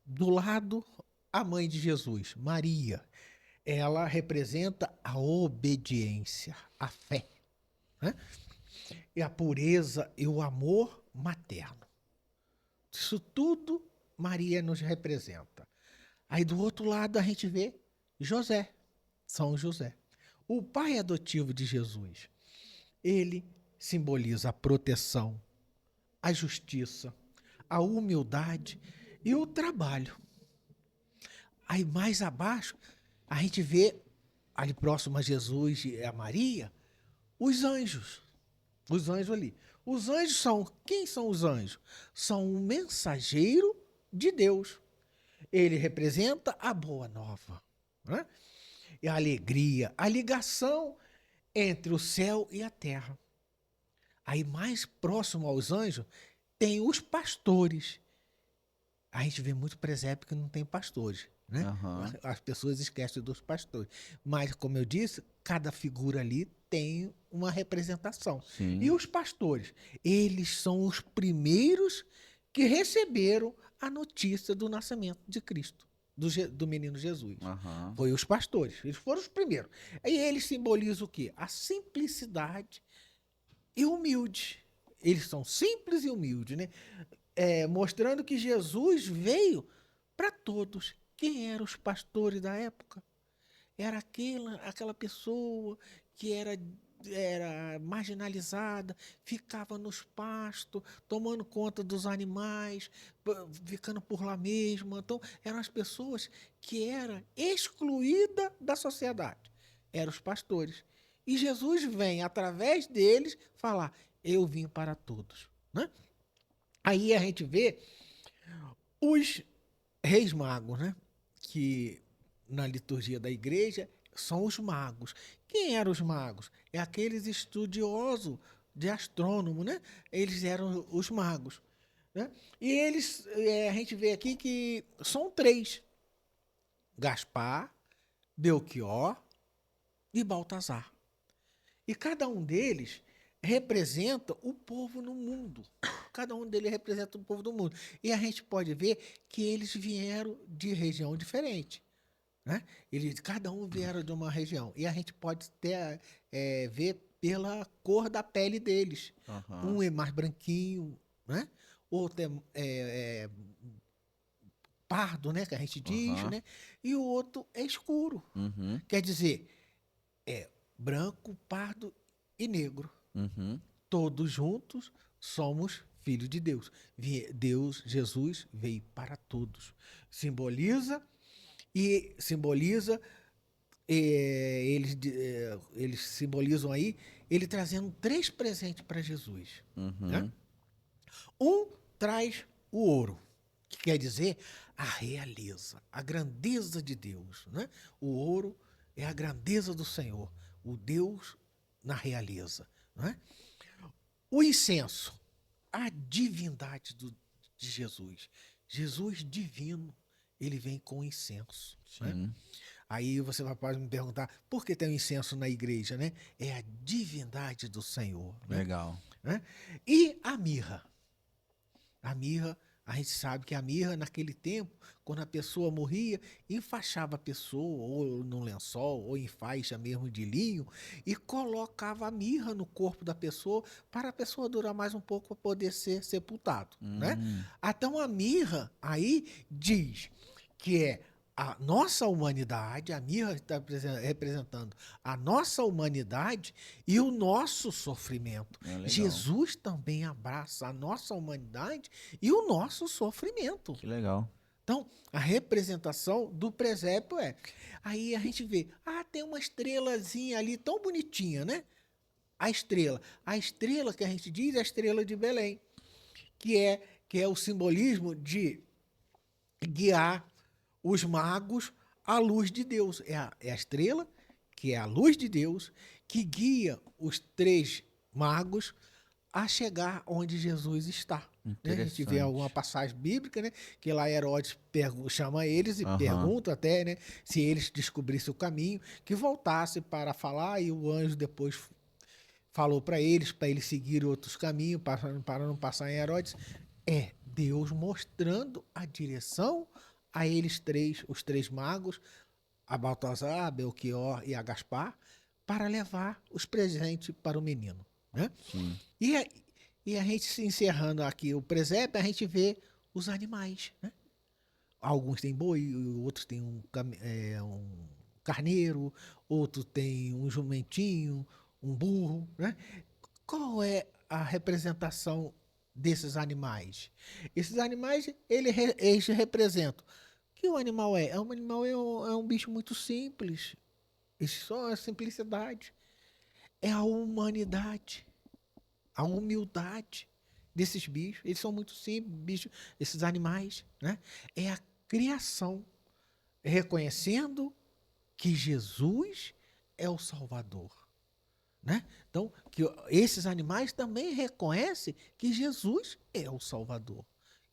do lado, a mãe de Jesus, Maria. ela representa a obediência, a fé, né? E a pureza e o amor materno. Isso tudo Maria nos representa. Aí do outro lado a gente vê José, São José, o pai adotivo de Jesus. Ele simboliza a proteção, a justiça, a humildade e o trabalho. Aí mais abaixo a gente vê, ali próximo a Jesus e a Maria, os anjos. Os anjos ali. Os anjos são... Quem são os anjos? São um mensageiro de Deus. Ele representa a boa nova, né? E a alegria, a ligação entre o céu e a terra. Aí mais próximo aos anjos tem os pastores. A gente vê muito presépio que não tem pastores, né? Aham. As pessoas esquecem dos pastores. Mas, como eu disse, cada figura ali tem uma representação. Sim. E os pastores, eles são os primeiros que receberam a notícia do nascimento de Cristo, do menino Jesus. Aham. Foi os pastores, eles foram os primeiros. E eles simbolizam o quê? A simplicidade e humilde. Eles são simples e humildes, né? Mostrando que Jesus veio para todos. Quem eram os pastores da época? Era aquela pessoa que era marginalizada, ficava nos pastos, tomando conta dos animais, ficando por lá mesmo. Então, eram as pessoas que eram excluídas da sociedade. Eram os pastores. E Jesus vem, através deles, falar: eu vim para todos, né? Aí a gente vê os reis magos, né? Que na liturgia da igreja são os magos. Quem eram os magos? É aqueles estudiosos de astrônomo, né? Eles eram os magos, né? E eles, a gente vê aqui que são 3: Gaspar, Belchior e Baltazar. E cada um deles representa o povo no mundo. Cada um deles representa o povo do mundo. E a gente pode ver que eles vieram de região diferente, né? Cada um vieram de uma região. E a gente pode ver pela cor da pele deles. Aham. Um é mais branquinho, né? Outro é pardo, né? Que a gente diz, Aham. né? E o outro é escuro. Uhum. Quer dizer, branco, pardo e negro. Uhum. Todos juntos somos filhos de Deus. Jesus veio para todos. Eles simbolizam aí, ele trazendo 3 presentes para Jesus. Uhum. Né? Um traz o ouro, que quer dizer a realeza, a grandeza de Deus, né? O ouro é a grandeza do Senhor, o Deus na realeza, né? O incenso, a divindade de Jesus. Jesus divino, ele vem com incenso, né? Sim. Aí você pode me perguntar, por que tem um incenso na igreja, né? É a divindade do Senhor, né? Legal. Né? E a mirra. A mirra, a gente sabe que a mirra, naquele tempo, quando a pessoa morria, enfaixava a pessoa, ou num lençol, ou em faixa mesmo de linho, e colocava a mirra no corpo da pessoa para a pessoa durar mais um pouco para poder ser sepultado, né? Então a mirra aí diz que é a nossa humanidade, a mirra está representando a nossa humanidade e o nosso sofrimento. Legal. Jesus também abraça a nossa humanidade e o nosso sofrimento. Que legal. Então, a representação do presépio aí a gente vê, tem uma estrelazinha ali tão bonitinha, né? A estrela que a gente diz é a estrela de Belém, que é o simbolismo de guiar os magos à luz de Deus. É a estrela, que é a luz de Deus, que guia os 3 magos a chegar onde Jesus está. Né? A gente vê alguma passagem bíblica, né? Que lá Herodes chama eles e pergunta até, né? Se eles descobrissem o caminho, que voltasse para falar, e o anjo depois falou para eles seguirem outros caminhos, para não passar em Herodes. Deus mostrando a direção a eles 3, os 3 magos, a Baltazar, a Belchior e a Gaspar, para levar os presentes para o menino, né? Sim. E a gente, se encerrando aqui o presépio, a gente vê os animais, né? Alguns têm boi, outros têm um carneiro, outro tem um jumentinho, um burro, né? Qual é a representação desses animais? Esses animais, eles representam. O que o animal é? O animal é um bicho muito simples. Isso só é a simplicidade. É a humanidade, a humildade desses bichos. Eles são muito simples, bichos, esses animais, né? É a criação, reconhecendo que Jesus é o Salvador, né? Então, que esses animais também reconhecem que Jesus é o Salvador.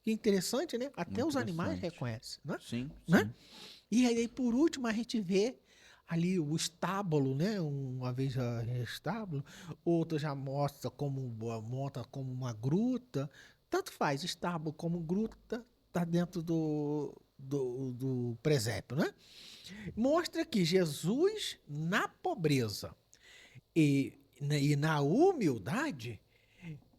Que interessante, né? Até os animais reconhecem, né? Sim, Né? sim. E aí, por último, a gente vê ali o estábulo, né? Uma vez já é estábulo, outra já monta como uma gruta. Tanto faz, estábulo como gruta, está dentro do presépio, né? Mostra que Jesus, na pobreza e na humildade,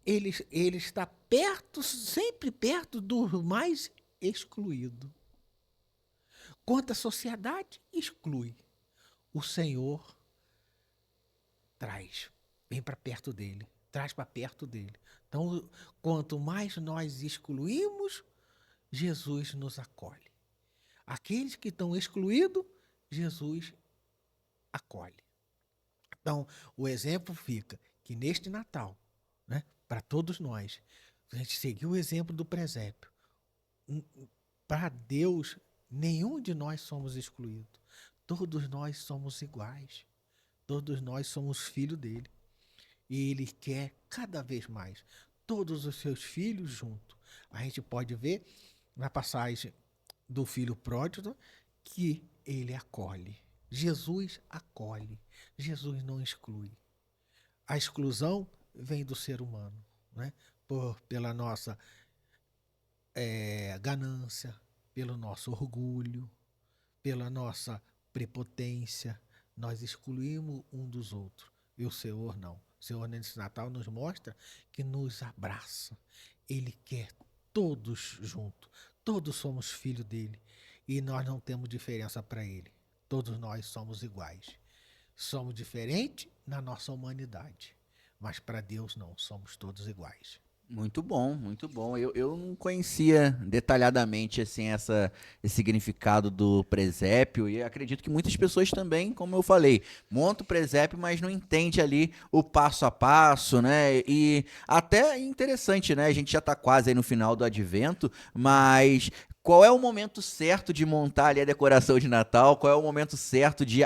ele está perto, sempre perto do mais excluído. Quanto a sociedade, exclui. O Senhor vem para perto dele, traz para perto dele. Então, quanto mais nós excluímos, Jesus nos acolhe. Aqueles que estão excluídos, Jesus acolhe. Então, o exemplo fica que neste Natal, né, para todos nós, a gente seguiu o exemplo do presépio. Para Deus, nenhum de nós somos excluídos. Todos nós somos iguais. Todos nós somos filhos dele. E ele quer cada vez mais todos os seus filhos juntos. A gente pode ver na passagem do filho pródigo que ele acolhe. Jesus acolhe. Jesus não exclui. A exclusão vem do ser humano, né? Pela nossa ganância, pelo nosso orgulho, pela nossa prepotência. Nós excluímos um dos outros. E o Senhor não. O Senhor, nesse Natal, nos mostra que nos abraça. Ele quer todos juntos. Todos somos filhos dele. E nós não temos diferença para ele. Todos nós somos iguais. Somos diferentes na nossa humanidade. Mas para Deus não, somos todos iguais. Muito bom, muito bom. Eu não conhecia detalhadamente assim, esse significado do presépio e acredito que muitas pessoas também, como eu falei, montam o presépio, mas não entende ali o passo a passo, né? E até interessante, né? A gente já está quase aí no final do advento, mas qual é o momento certo de montar ali a decoração de Natal? Qual é o momento certo de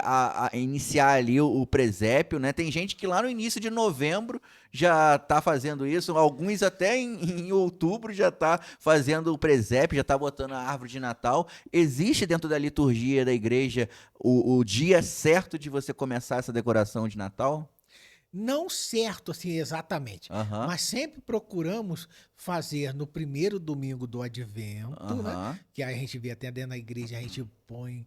iniciar ali o presépio, né? Tem gente que lá no início de novembro já está fazendo isso, alguns até em outubro já está fazendo o presépio, já está botando a árvore de Natal. Existe dentro da liturgia da igreja o dia certo de você começar essa decoração de Natal? Não certo assim exatamente, mas sempre procuramos fazer no primeiro domingo do Advento, né? Que aí a gente vê até dentro da igreja, a gente põe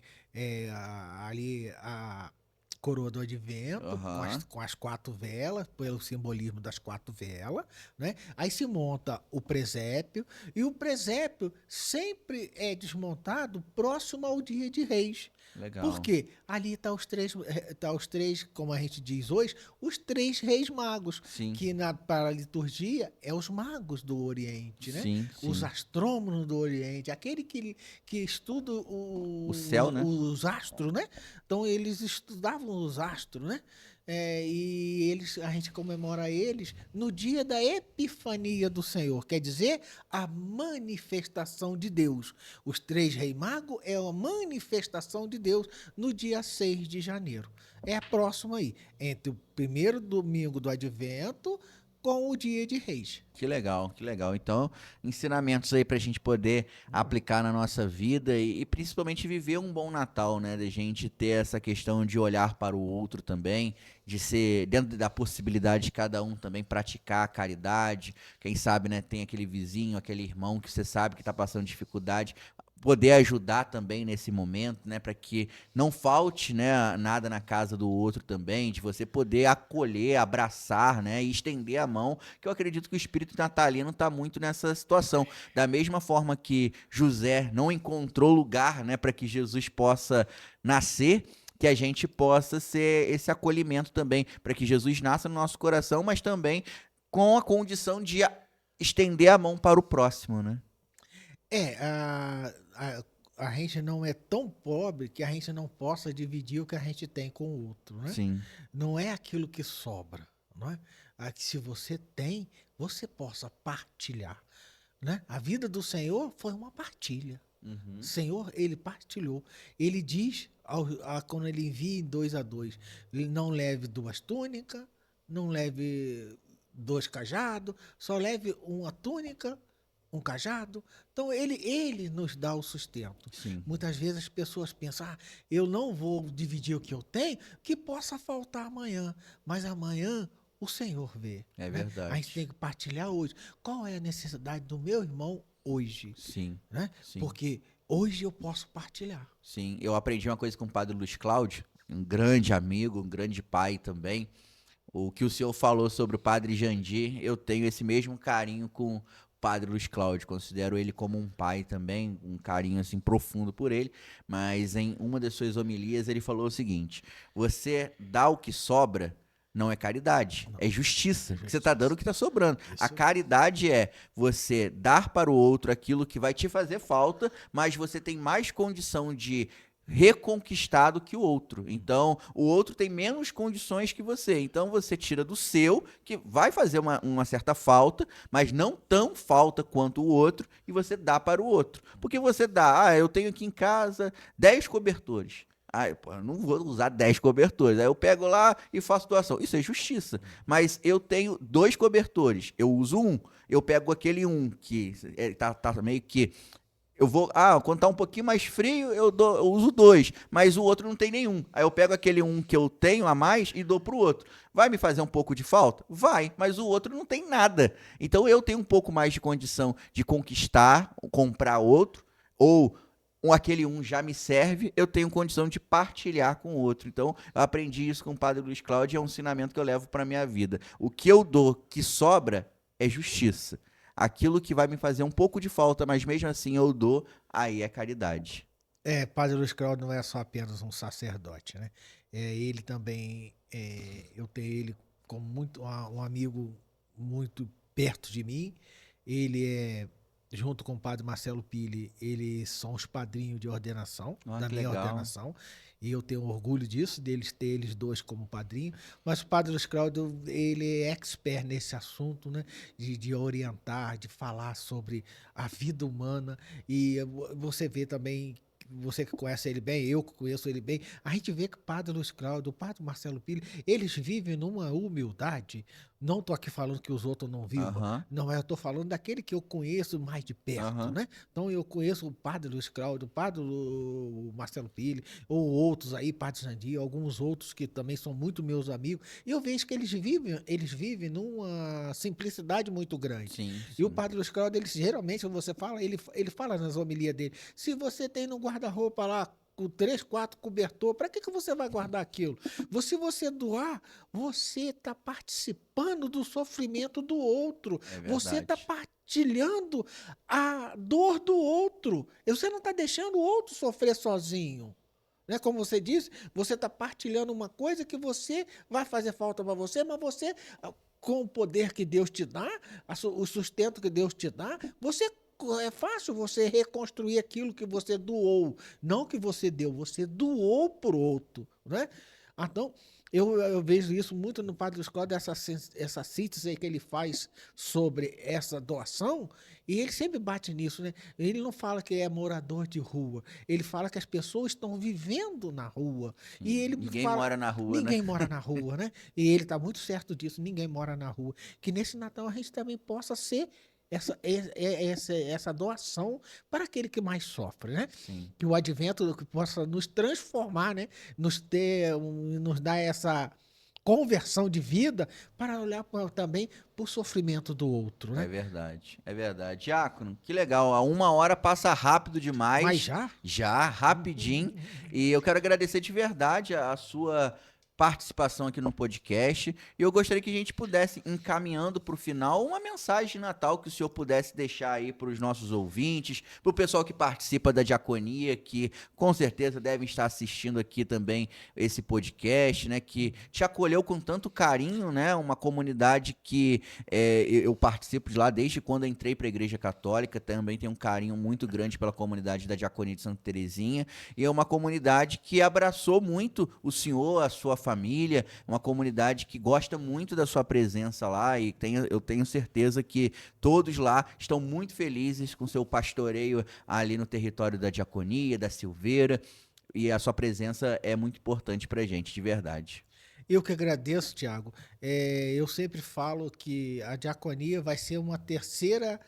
ali a coroa do Advento, com as 4 velas, pelo simbolismo das 4 velas, né? Aí se monta o presépio, e o presépio sempre é desmontado próximo ao Dia de Reis. Legal. Por quê? Ali tá os três, como a gente diz hoje, os 3 reis magos. Sim. Que para a liturgia é os magos do Oriente, né? Sim, sim. Os astrônomos do Oriente, aquele que estuda o céu, né? Os astros, né? Então eles estudavam os astros, né? E a gente comemora eles no dia da Epifania do Senhor, quer dizer, a manifestação de Deus. Os 3 reis magos é a manifestação de Deus no dia 6 de janeiro. É próximo aí, entre o primeiro domingo do Advento com o Dia de Reis. Que legal, que legal. Então, ensinamentos aí pra gente poder aplicar na nossa vida e principalmente viver um bom Natal, né? Da gente ter essa questão de olhar para o outro também, de ser, dentro da possibilidade de cada um também praticar a caridade. Quem sabe, né, tem aquele vizinho, aquele irmão que você sabe que tá passando dificuldade. poder ajudar também nesse momento, né, para que não falte, né, nada na casa do outro também, de você poder acolher, abraçar, né, e estender a mão, que eu acredito que o espírito natalino está muito nessa situação. Da mesma forma que José não encontrou lugar, né, para que Jesus possa nascer, que a gente possa ser esse acolhimento também, para que Jesus nasça no nosso coração, mas também com a condição de estender a mão para o próximo, né? A gente não é tão pobre que a gente não possa dividir o que a gente tem com o outro, né? Sim. Não é aquilo que sobra, não é? Que se você tem, você possa partilhar, né? A vida do Senhor foi uma partilha. O Senhor, ele partilhou. Ele diz, quando ele envia em 2 a 2, não leve 2 túnicas, não leve 2 cajados, só leve uma túnica, um cajado. Então, ele nos dá o sustento. Sim. Muitas vezes as pessoas pensam, eu não vou dividir o que eu tenho, que possa faltar amanhã. Mas amanhã o Senhor vê. É né? verdade. A gente tem que partilhar hoje. Qual é a necessidade do meu irmão hoje? Sim. Né? Sim. Porque hoje eu posso partilhar. Sim. Eu aprendi uma coisa com o padre Luiz Cláudio, um grande amigo, um grande pai também. O que o senhor falou sobre o padre Jandir, eu tenho esse mesmo carinho com o padre Luiz Cláudio. Considero ele como um pai também, um carinho assim profundo por ele. Mas em uma das suas homilias ele falou o seguinte: você dá o que sobra, não é caridade, é justiça. Porque você está dando o que está sobrando. A caridade é você dar para o outro aquilo que vai te fazer falta, mas você tem mais condição de reconquistado que o outro. Então, o outro tem menos condições que você. Então, você tira do seu, que vai fazer uma certa falta, mas não tão falta quanto o outro, e você dá para o outro. Porque você dá, eu tenho aqui em casa 10 cobertores. Eu não vou usar 10 cobertores. Aí eu pego lá e faço doação. Isso é justiça. Mas eu tenho 2 cobertores. Eu uso um. Eu pego aquele um que tá meio que... Eu vou, quando tá um pouquinho mais frio, eu uso 2, mas o outro não tem nenhum. Aí eu pego aquele um que eu tenho a mais e dou pro outro. Vai me fazer um pouco de falta? Vai, mas o outro não tem nada. Então eu tenho um pouco mais de condição de conquistar, comprar outro, ou aquele um já me serve, eu tenho condição de partilhar com o outro. Então eu aprendi isso com o padre Luiz Cláudio, é um ensinamento que eu levo para minha vida. O que eu dou que sobra é justiça. Aquilo que vai me fazer um pouco de falta, mas mesmo assim eu dou, aí é caridade. Padre Luiz Cláudio não é só apenas um sacerdote, né? Ele também, eu tenho ele como um amigo muito perto de mim. Ele junto com o padre Marcelo Pili, eles são os padrinhos de ordenação, da minha ordenação. E eu tenho orgulho disso, deles ter eles 2 como padrinho. Mas o padre Luiz Cláudio, ele é expert nesse assunto, né? De orientar, de falar sobre a vida humana. E você vê também, você que conhece ele bem, eu que conheço ele bem, a gente vê que o padre Luiz Cláudio, o padre Marcelo Pili, eles vivem numa humildade. Não estou aqui falando que os outros não vivam. Não, eu estou falando daquele que eu conheço mais de perto, né? Então eu conheço o padre Luiz Cláudio, o padre Marcelo Pili, ou outros aí, padre Jandir, alguns outros que também são muito meus amigos, e eu vejo que eles vivem numa simplicidade muito grande. Sim. E o padre Luiz Cláudio, geralmente, quando você fala, ele fala nas homilias dele, se você tem no guarda-roupa lá, com 3, 4 cobertor, para que você vai guardar aquilo? Se você doar, você está participando do sofrimento do outro. Você está partilhando a dor do outro. Você não está deixando o outro sofrer sozinho. Né? Como você disse, você está partilhando uma coisa que você vai fazer falta para você, mas você, com o poder que Deus te dá, o sustento que Deus te dá, é fácil você reconstruir aquilo que você doou. Não que você deu, você doou para o outro. Né? Então, eu vejo isso muito no Padre Luiz Cláudio, essa síntese que ele faz sobre essa doação, e ele sempre bate nisso. Né? Ele não fala que é morador de rua, ele fala que as pessoas estão vivendo na rua. E ele ninguém mora na rua, ninguém mora na rua, né? E ele está muito certo disso, ninguém mora na rua. Que nesse Natal a gente também possa ser essa doação para aquele que mais sofre, né? Sim. Que o advento possa nos transformar, né? Nos dar essa conversão de vida para olhar também para o sofrimento do outro, É né? verdade, é verdade. Diácono, que legal. A 1 hora passa rápido demais. Mas já? Já, rapidinho. E eu quero agradecer de verdade a sua participação aqui no podcast. E eu gostaria que a gente pudesse, encaminhando para o final, uma mensagem de Natal que o senhor pudesse deixar aí para os nossos ouvintes, para o pessoal que participa da diaconia, que com certeza devem estar assistindo aqui também esse podcast, né? Que te acolheu com tanto carinho, né? Uma comunidade que eu participo de lá desde quando eu entrei para a Igreja Católica, também tenho um carinho muito grande pela comunidade da Diaconia de Santa Terezinha, e é uma comunidade que abraçou muito o senhor, a sua família, uma comunidade que gosta muito da sua presença lá, e eu tenho certeza que todos lá estão muito felizes com seu pastoreio ali no território da Diaconia, da Silveira, e a sua presença é muito importante pra gente, de verdade. Eu que agradeço, Tiago. Eu sempre falo que a diaconia vai ser uma terceira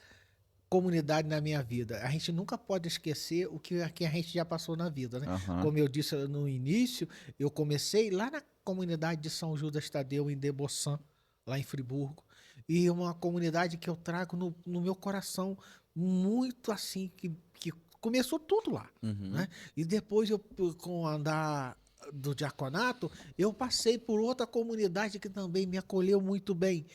comunidade na minha vida. A gente nunca pode esquecer o que a gente já passou na vida, né? Aham. Como eu disse no início, eu comecei lá na comunidade de São Judas Tadeu, em Debossan, lá em Friburgo. E uma comunidade que eu trago no meu coração muito assim, que começou tudo lá, Uhum. né? E depois, com o andar do diaconato, eu passei por outra comunidade que também me acolheu muito bem.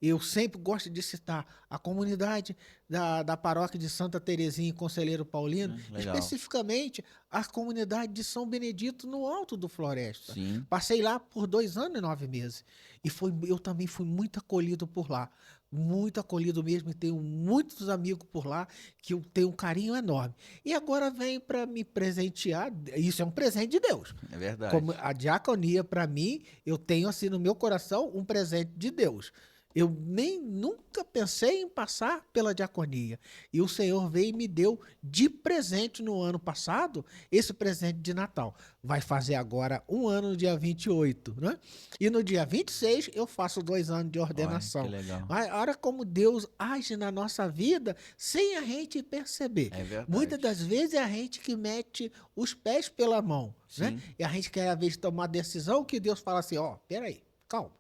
Eu sempre gosto de citar a comunidade da paróquia de Santa Terezinha e Conselheiro Paulino, Legal. especificamente a comunidade de São Benedito no Alto do Floresta. Sim. Passei lá por 2 anos e 9 meses. E eu também fui muito acolhido por lá. Muito acolhido mesmo. E tenho muitos amigos por lá que eu tenho um carinho enorme. E agora vem para me presentear. Isso é um presente de Deus. É verdade. Como a diaconia, para mim, eu tenho assim no meu coração um presente de Deus. Eu nunca pensei em passar pela diaconia. E o Senhor veio e me deu de presente no ano passado esse presente de Natal. Vai fazer agora 1 ano no dia 28, né? E no dia 26 eu faço 2 anos de ordenação. Olha, que legal. Olha como Deus age na nossa vida sem a gente perceber. É verdade. Muitas das vezes é a gente que mete os pés pela mão, né? Sim. E a gente quer, às vezes, tomar decisão que Deus fala assim, peraí, calma.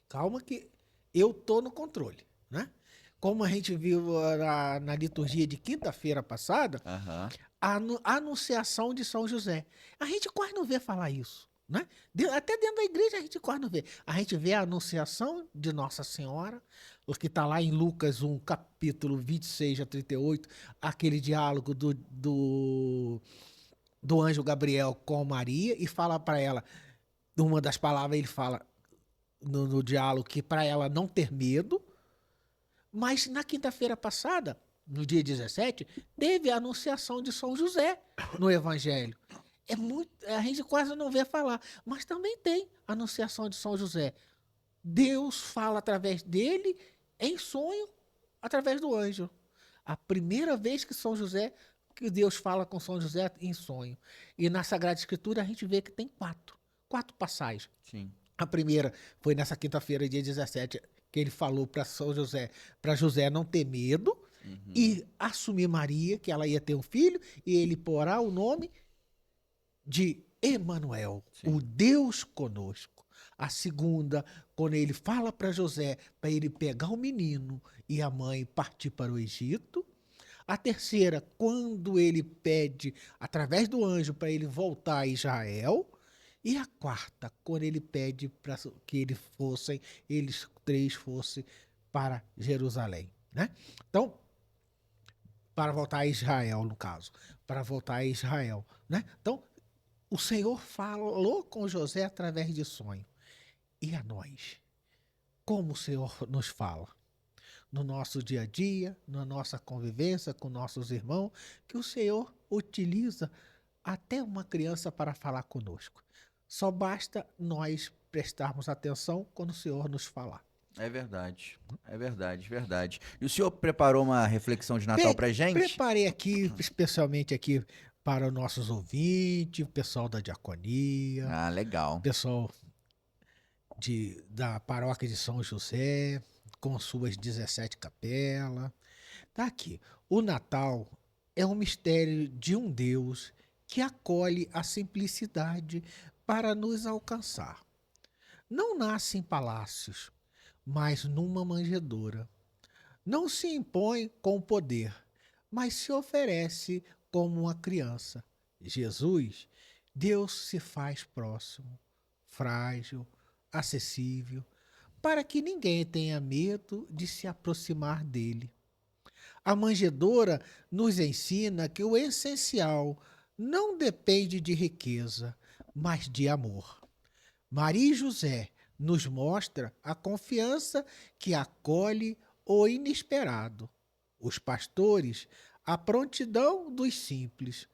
Calma que eu tô no controle, né? Como a gente viu na liturgia de quinta-feira passada, Aham. a anunciação de São José. A gente quase não vê falar isso, né? Até dentro da igreja a gente quase não vê. A gente vê a anunciação de Nossa Senhora, o que está lá em Lucas 1, capítulo 26 a 38, aquele diálogo do anjo Gabriel com Maria, e fala para ela, uma das palavras ele fala no diálogo, que para ela não ter medo. Mas na quinta-feira passada, no dia 17, teve a anunciação de São José no Evangelho. A gente quase não vê falar, mas também tem a anunciação de São José. Deus fala através dele em sonho, através do anjo. A primeira vez que Deus fala com São José em sonho. E na Sagrada Escritura a gente vê que tem quatro passagens. Sim. A primeira foi nessa quinta-feira, dia 17, que ele falou para José não ter medo e assumir Maria, que ela ia ter um filho, e ele porá o nome de Emanuel, o Deus conosco. A segunda, quando ele fala para José, para ele pegar o menino e a mãe partir para o Egito. A terceira, quando ele pede, através do anjo, para ele voltar a Israel. E a quarta, quando ele pede para que eles 3 fossem para Jerusalém, né? Então, para voltar a Israel, no caso, para voltar a Israel, né? Então, o Senhor falou com José através de sonho. E a nós? Como o Senhor nos fala? No nosso dia a dia, na nossa convivência com nossos irmãos, que o Senhor utiliza até uma criança para falar conosco. Só basta nós prestarmos atenção quando o Senhor nos falar. É verdade, verdade. E o senhor preparou uma reflexão de Natal pra gente? Preparei aqui, especialmente aqui para os nossos ouvintes, o pessoal da diaconia, Ah, legal. o pessoal da paróquia de São José, com suas 17 capelas. Tá aqui. O Natal é um mistério de um Deus que acolhe a simplicidade para nos alcançar. não nasce em palácios, mas numa manjedoura. Não se impõe com poder, mas se oferece como uma criança. Jesus, Deus se faz próximo, frágil, acessível, para que ninguém tenha medo de se aproximar dele. A manjedoura nos ensina que o essencial não depende de riqueza, mas de amor. Maria e José nos mostra a confiança que acolhe o inesperado. Os pastores, a prontidão dos simples.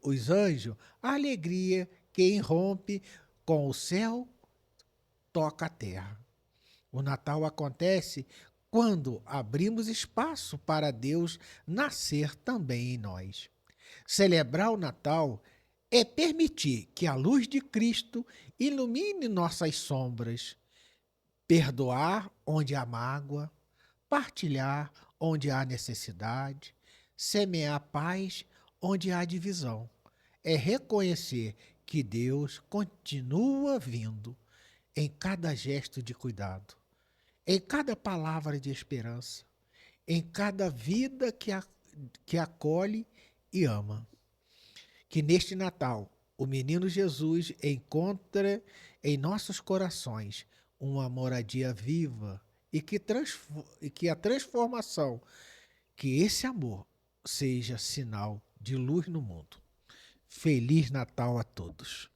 Os anjos, a alegria que irrompe com o céu, toca a terra. O Natal acontece quando abrimos espaço para Deus nascer também em nós. Celebrar o Natal é permitir que a luz de Cristo ilumine nossas sombras, perdoar onde há mágoa, partilhar onde há necessidade, semear paz onde há divisão. É reconhecer que Deus continua vindo em cada gesto de cuidado, em cada palavra de esperança, em cada vida que acolhe e ama. Que neste Natal o menino Jesus encontre em nossos corações uma moradia viva e que a transformação, que esse amor seja sinal de luz no mundo. Feliz Natal a todos.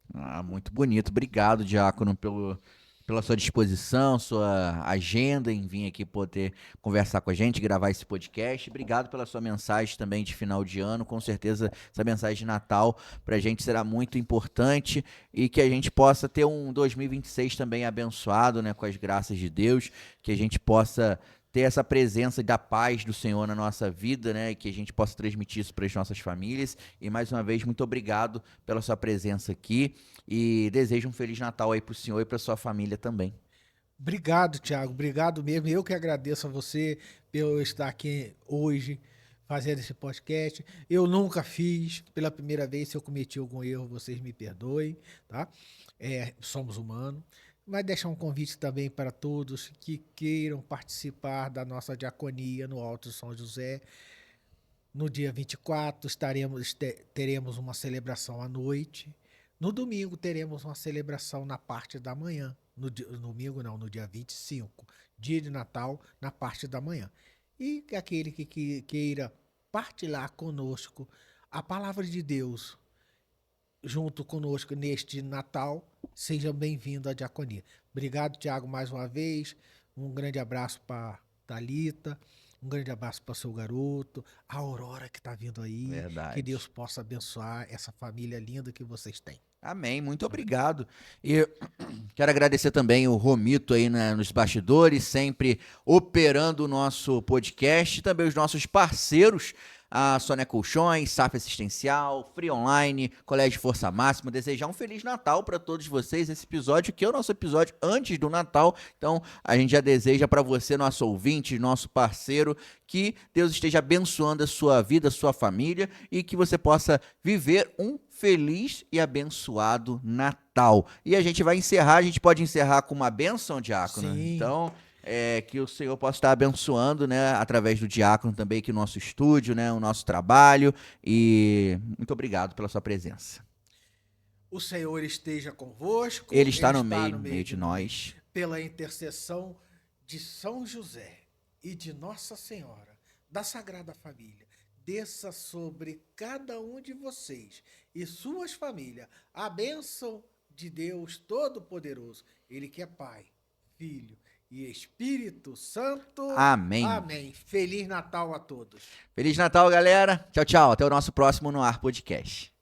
Muito bonito. Obrigado, Diácono, pela sua disposição, sua agenda em vir aqui poder conversar com a gente, gravar esse podcast. Obrigado pela sua mensagem também de final de ano. Com certeza essa mensagem de Natal para a gente será muito importante e que a gente possa ter um 2026 também abençoado, né, com as graças de Deus, que a gente possa ter essa presença da paz do Senhor na nossa vida, né, e que a gente possa transmitir isso para as nossas famílias. E mais uma vez, muito obrigado pela sua presença aqui e desejo um Feliz Natal aí para o senhor e para sua família também. Obrigado, Thiago, obrigado mesmo. Eu que agradeço a você por eu estar aqui hoje fazendo esse podcast. Eu nunca fiz, pela primeira vez, se eu cometi algum erro, vocês me perdoem, tá? Somos humanos. Vai deixar um convite também para todos que queiram participar da nossa diaconia no Alto São José. No dia 24 teremos uma celebração à noite. No domingo teremos uma celebração na parte da manhã. No dia 25, dia de Natal, na parte da manhã. E aquele que queira partilhar conosco a palavra de Deus junto conosco neste Natal, seja bem-vindo à diaconia. Obrigado, Tiago, mais uma vez. Um grande abraço para Thalita, um grande abraço para o seu garoto, a Aurora que está vindo aí. Verdade. Que Deus possa abençoar essa família linda que vocês têm. Amém, muito obrigado. E quero agradecer também o Romito aí nos bastidores, sempre operando o nosso podcast, também os nossos parceiros, a Soneca Colchões, SAF Assistencial, Free Online, Colégio Força Máxima. Desejar um Feliz Natal para todos vocês. Esse episódio que é o nosso episódio antes do Natal, então a gente já deseja para você, nosso ouvinte, nosso parceiro, que Deus esteja abençoando a sua vida, a sua família e que você possa viver um feliz e abençoado Natal. E a gente pode encerrar com uma bênção, Diácono? Sim. Então, que o Senhor possa estar abençoando, né, através do Diácono também aqui no nosso estúdio, né, o nosso trabalho, e muito obrigado pela sua presença. O Senhor esteja convosco. Ele está no meio de nós. Pela intercessão de São José e de Nossa Senhora, da Sagrada Família, desça sobre cada um de vocês e suas famílias a bênção de Deus Todo-Poderoso, Ele que é Pai, Filho e Espírito Santo. Amém. Amém. Feliz Natal a todos. Feliz Natal, galera. Tchau, tchau. Até o nosso próximo No Ar Podcast.